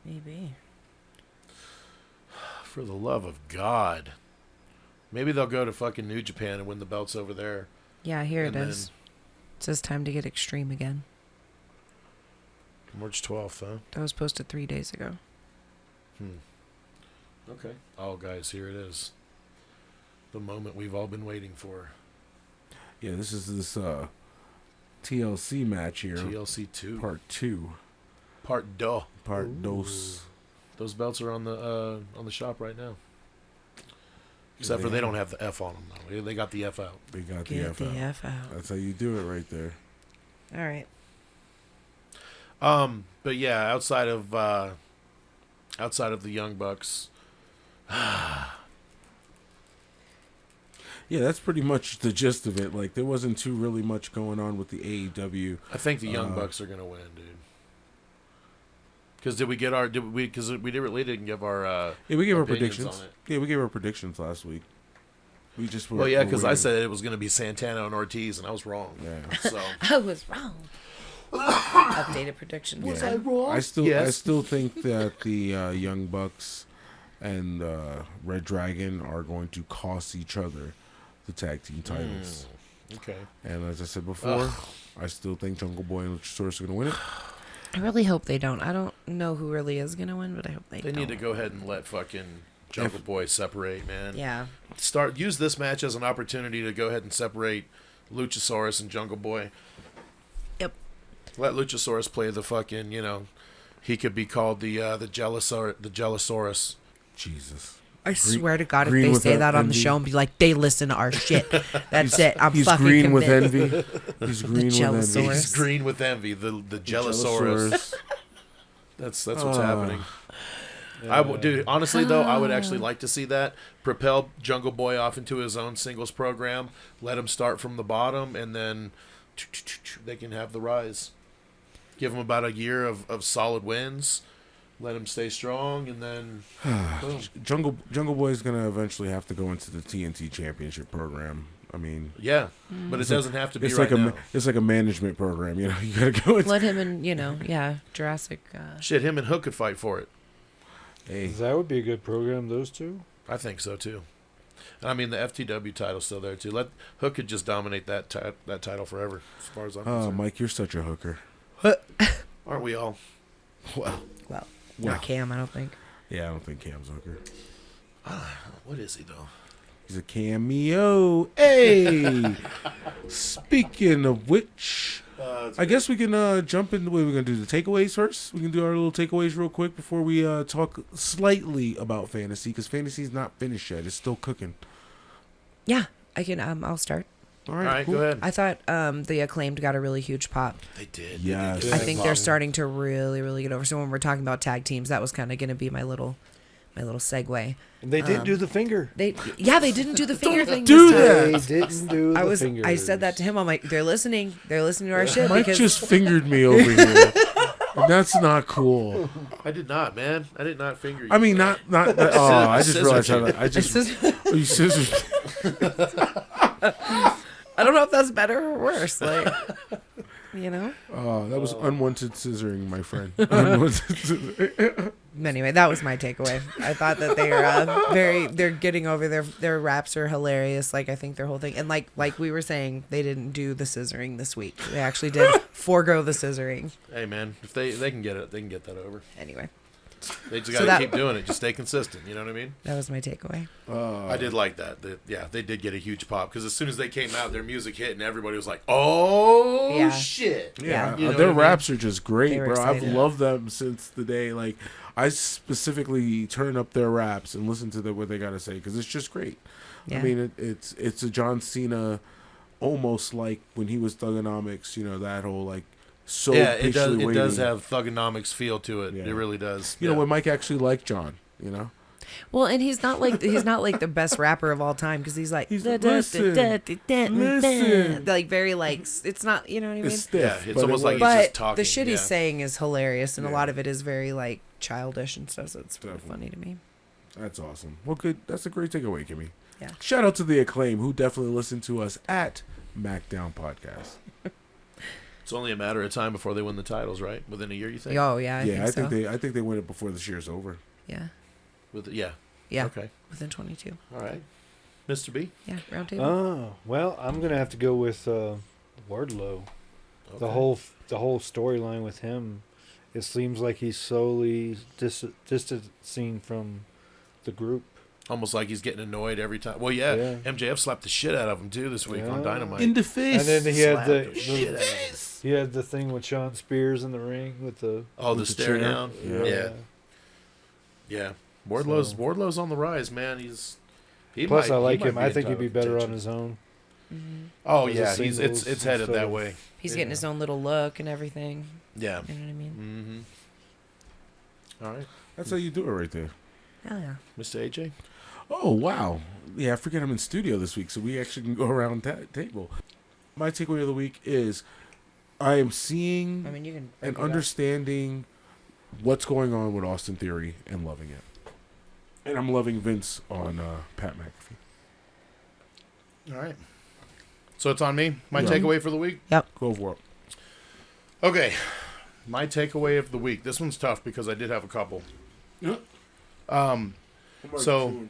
Maybe. For the love of God. Maybe they'll go to fucking New Japan and win the belts over there. Yeah, here it And is. then- It says time to get extreme again. March 12th, huh? That was posted 3 days ago. Okay. Oh, guys, here it is. The moment we've all been waiting for. Yeah, this is this TLC match here. TLC 2. Part 2. Part 2. Part dos. Those belts are on the shop right now. Except for they don't have the F on them, though. They got the F out. They got the Get F the out. F out. That's how you do it right there. All right. But yeah, outside of the Young Bucks, Yeah, that's pretty much the gist of it. Like, there wasn't too really much going on with the AEW. I think the Young Bucks are gonna win, dude. Because because we really didn't give our Yeah, we gave our opinions predictions. on it. Yeah, we gave our predictions last week. We just were. Well, yeah, were because I waiting. said it was gonna be Santana and Ortiz, and I was wrong. Yeah. So I was wrong. Updated predictions. Yeah. wrong? I Yes. still think that the Young Bucks and Red Dragon are going to cost each other the tag team titles. Okay. And as I said before, I still think Jungle Boy and Luchasaurus are going to win it. I really hope they don't. I don't know who really is going to win, but I hope they They don't. need to go ahead and let fucking Jungle Boy separate, man. Yeah. Use this match as an opportunity to go ahead and separate Luchasaurus and Jungle Boy. Yep. Let Luchasaurus play the fucking, he could be called the Jellosaurus. Jesus. I swear to God, if green they with say that that on the envy. show and be like, they listen to our shit. That's it. I'm He's fucking green with convinced. envy. He's green with envy. Jellosaurus. He's green with envy. The Jellosaurus. That's what's happening. Dude, honestly though, I would actually like to see that. Propel Jungle Boy off into his own singles program. Let him start from the bottom, and then they can have the rise. Give him about a year of solid wins. Let him stay strong, and then boom. Jungle Boy is going to eventually have to go into the TNT Championship program. I mean, Yeah, but it doesn't have to be it's right like now. it's like a management program. You got to go into. Let him in, Jurassic. Shit, him and Hook could fight for it. Hey, That would be a good program, those two. I think so too. I mean, the FTW title's still there too. Let Hook could just dominate that title forever, as far as I'm oh, concerned. Mike, you're such a hooker. Aren't we all? Well, Well, Well. not Cam, I don't think. yeah, I don't think Cam's a hooker. What is he though? He's a cameo. Hey, speaking of which, I guess we can jump into. We're gonna do the takeaways first. We can do our little takeaways real quick before we talk slightly about fantasy, because fantasy's not finished yet. It's still cooking. Yeah, I can. I'll start. All All right, right, cool. go ahead. I thought the Acclaimed got a really huge pop. They did. Yes. They did. I think they're starting to really, really get over. So when we're talking about tag teams, that was kind of going to be my little segue. And they didn't do the finger. They didn't do the finger thing. do this time. that. They didn't do the fingers. I said that to him. I'm like, they're listening to our shit Mike because just fingered me over here. And that's not cool. I did not, man. I did not finger you. I mean, not. Oh, I just realized how that. It's just- You scissors. I don't know if that's better or worse. Like, Oh, that was unwanted scissoring, my friend. Unwanted scissoring. Anyway, that was my takeaway. I thought that they are they're getting over their raps are hilarious. Like, I think their whole thing, and like we were saying, they didn't do the scissoring this week. They actually did forego the scissoring. Hey, man, if they can get it, they can get that over. Anyway, They just So got to that- keep doing it. Just stay consistent. You know what I mean? that was my takeaway. I did like that. They did get a huge pop because as soon as they came out, their music hit and everybody was like, "Oh Yeah. shit!" Yeah, You know their what I mean? raps are just great, They were bro. I've excited. loved them since the day. Like, I specifically turn up their raps and listen to what they gotta say because it's just great. Yeah. I mean, it's a John Cena, almost like when he was Thugonomics. That whole like so Yeah, it does. patiently It does waiting. have Thugonomics feel to it. Yeah. It really does. You know, Yeah. when Mike actually liked John. Well, and he's not like the best rapper of all time because he's like He's da, like, da, "Listen, da, da, da, da, listen." da. Like very like it's not, you know what I mean. It's stiff. Yeah, it's but almost it like was- he's But just talking. the shit he's yeah. saying is hilarious, and a Yeah. lot of it is very like childish and stuff. So it's really Definitely. funny to me. That's awesome. Well, good. That's a great takeaway, Kimmy. Yeah. Shout out to the Acclaim who definitely listened to us at MACKDOwn Podcast. It's only a matter of time before they win the titles, right? Within a year, you think? Oh yeah, I I think so. think they win it before this year's over. Yeah. Yeah. Yeah. Okay. Within 22. All right. Mr. B? Yeah, round table. Oh, well, I'm going to have to go with Wardlow. Okay. The whole storyline with him, it seems like he's slowly distancing from the group. Almost like he's getting annoyed every time. Well, yeah. MJF slapped the shit out of him, too, this week on Dynamite. In the face. And then he had Slapped the shit out of him. he had the thing with Sean Spears in the ring with the Oh, the with the stare chair. down? Yeah. Yeah. Wardlow's on the rise, man. Plus, I like him. be I in think he'd be better contention. on his own. Oh, as a yeah. singles It's headed that instead way. He's getting his own little look and everything. Yeah. You know what I mean? Mm-hmm. All right. That's how you do it right there. Hell yeah. Mr. AJ? Oh, wow. Yeah, I forget I'm in studio this week, so we actually can go around that table. My takeaway of the week is I am seeing I mean, you can. and break it up. understanding what's going on with Austin Theory and loving it. And I'm loving Vince on Pat McAfee. All right. So it's on me. My Yeah. takeaway for the week? Go for it. Okay. My takeaway of the week. This one's tough because I did have a couple. So-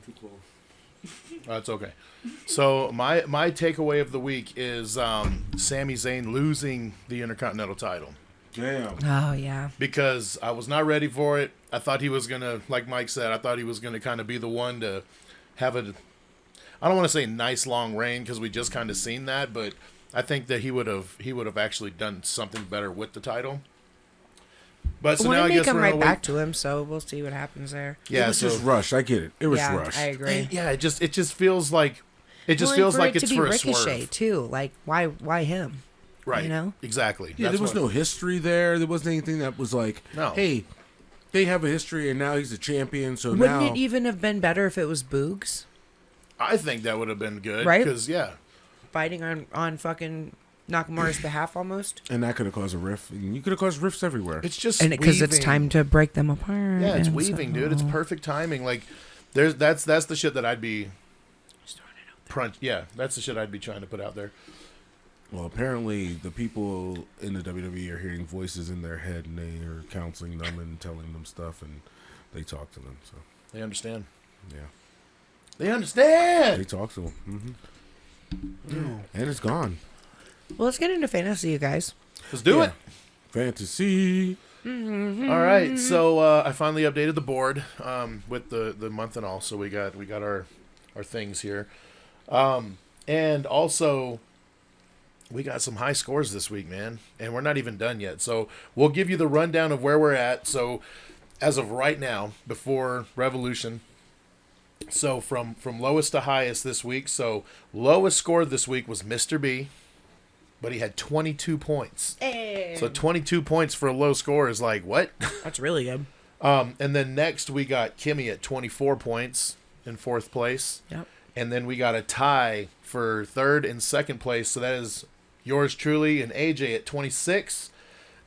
That's okay. So my takeaway of the week is Sami Zayn losing the Intercontinental title. Damn. Oh, yeah. Because I was not ready for it. I thought he was going to, like Mike said, I thought he was going to kind of be the one to have a, I don't want to say nice long reign because we just kind of seen that, but I think that he would have actually done something better with the title. But so Well, now I they guess come we're right gonna back to him, so we'll see what happens there. Yeah, it was so just rushed. I get it. It was yeah, rushed. I agree. yeah, it just feels like And it's for like it it's to be for a Ricochet swerve. too. Like, why him? Right. You know? Exactly. Yeah, That's there was what- no history there. There wasn't anything that was like, No. hey, they have a history and now he's a champion, so Wouldn't now... it even have been better if it was Boogs I think that would have been good. Right? Because, yeah. fighting on fucking Nakamura's behalf almost? And that could have caused a rift. And you could have caused rifts everywhere. It's just And because it's weaving. time to break them apart. Yeah, it's and weaving, so- dude. It's perfect timing. Like, that's the shit that I'd be... Yeah, that's the shit I'd be trying to put out there. Well, apparently the people in the WWE are hearing voices in their head and they are counseling them and telling them stuff and they talk to them. So, They understand. yeah. They understand! They talk to them. And it's gone. Well, let's get into fantasy, you guys. Let's do Yeah. it. Fantasy. All right, so I finally updated the board with the month and all. So we got our things here, and also we got some high scores this week, man. And we're not even done yet. So we'll give you the rundown of where we're at. So as of right now, before Revolution. So from lowest to highest this week. So lowest score this week was Mr. B, but he had 22 points. So 22 points for a low score is like, what? That's really good. And then next we got Kimmy at 24 points in fourth place. Yep. And then we got a tie for third and second place. So that is yours truly and AJ at 26.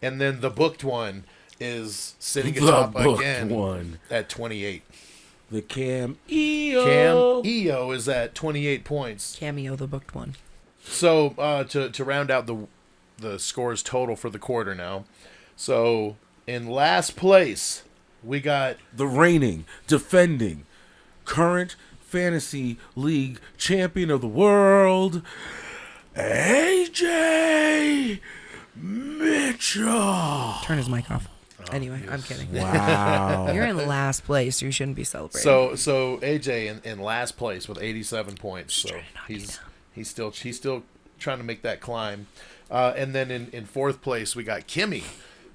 And then the booked one is sitting atop booked again one. at 28. The Cam EO. Cam EO is at 28 points. Cameo, the booked one. So to round out the scores total for the quarter now. So in last place, we got The reigning, defending, current fantasy league champion of the world, AJ Mitchell. Turn his mic off. Anyway, I'm kidding. Wow. You're in last place. You shouldn't be celebrating. so AJ in last place with 87 points. So he's still trying to make that climb. And then in fourth place we got Kimmy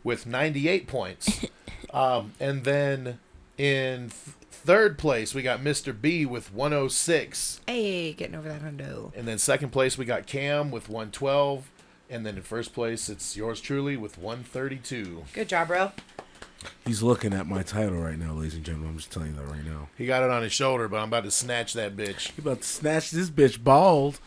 with 98 points. And then in third place we got Mr. B with 106. Hey, getting over that hundo. And then second place we got Cam with 112. And then in first place it's yours truly with 132. Good job, bro. He's looking at my title right now, ladies and gentlemen. I'm just telling you that right now. He got it on his shoulder, but I'm about to snatch that bitch. You about to snatch this bitch bald.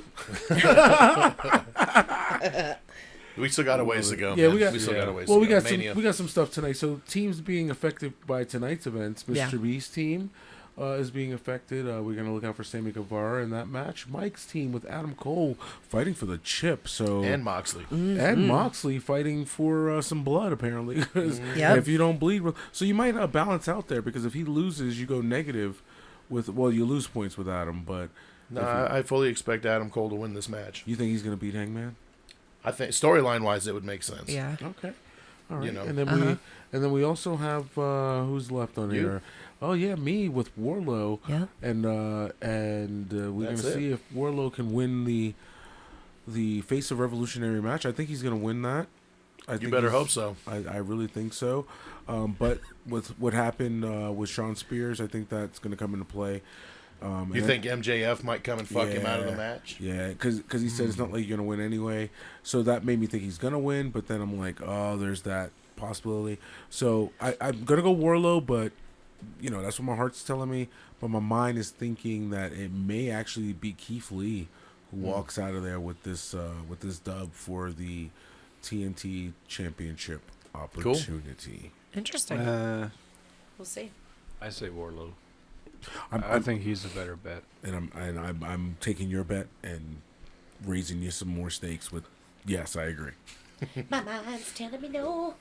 We still got a ways to go. Yeah, man. we got still got a ways Well, to we go. got Mania. some stuff tonight. So teams being affected by tonight's events. Mr. Yeah. B's team is being affected. We're gonna look out for Sammy Guevara in that match. Mike's team with Adam Cole fighting for the chip. So and Moxley. and Moxley fighting for some blood apparently. 'Cause Yep. if you don't bleed, so you might balance out there because if he loses, you go negative you lose points with Adam, but No, I fully expect Adam Cole to win this match. you think he's going to beat Hangman? I think storyline wise, it would make sense. Yeah. Okay. All right. You know. And then we also have who's left on You? here? Oh yeah, me with Warlow. Yeah. And we're going That's to it. see if Warlow can win the Face of Revolutionary match. I think he's going to win that. You better hope so. I really think so. But with what happened with Sean Spears, I think that's going to come into play. You think MJF might come and fuck him out of the match? Yeah, because he said it's not like you're going to win anyway. So that made me think he's going to win, but then I'm like, oh, there's that possibility. So I'm going to go Warlow, but, that's what my heart's telling me. But my mind is thinking that it may actually be Keith Lee who walks out of there with this dub for the TNT Championship opportunity. Interesting. We'll see. I say Warlow. I I think he's a better bet. And I'm taking your bet and raising you some more stakes with. Yes, I agree. My mind's telling me no.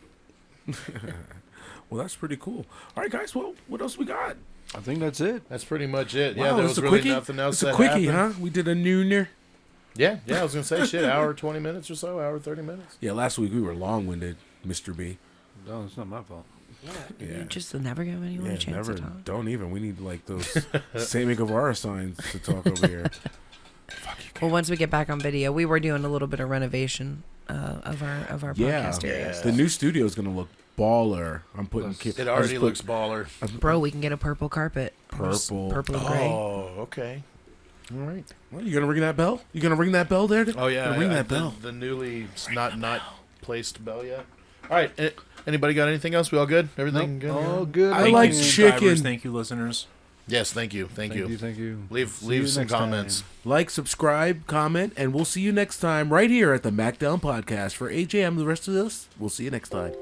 Well, that's pretty cool. All right, guys. Well, what else we got? I think that's it. That's pretty much it. Wow, Yeah, there it's was a really quickie? nothing else It's a that quickie, happened. huh? We did a nooner. Yeah, I was gonna say shit. Hour 20 minutes or so. Hour 30 minutes. Yeah, last week we were long-winded, Mr. B. No, it's not my fault. Yeah. Yeah. You just never give anyone a chance never. to talk. Don't even. We need like those Sammy Guevara signs to talk over here. Fuck you. Well, once we get back on video, we were doing a little bit of renovation of our podcast area. Yeah. The new studio is gonna look baller. I'm putting. It already looks baller. Bro, we can get a purple carpet. Purple. Purple and gray. Oh, okay. All right. Well, you gonna ring that bell? You gonna ring that bell there? Oh yeah, Gonna ring that bell. The newly not placed bell yet. All right. Anybody got anything else? We all good? Everything good? All good. I Thank like you, chicken. subscribers. Thank you, listeners. Yes. Thank you. Thank you. Thank you. Leave See you some next time. comments. Like, subscribe, comment, and we'll see you next time right here at the MACKDOWN Podcast. For AJ, I'm the rest of us. We'll see you next time.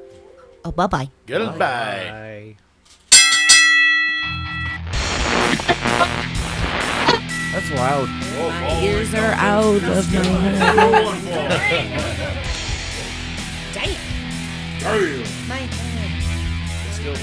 Oh, bye-bye. Goodbye. Bye. That's loud. My ears are out of my head. Damn. My head. Still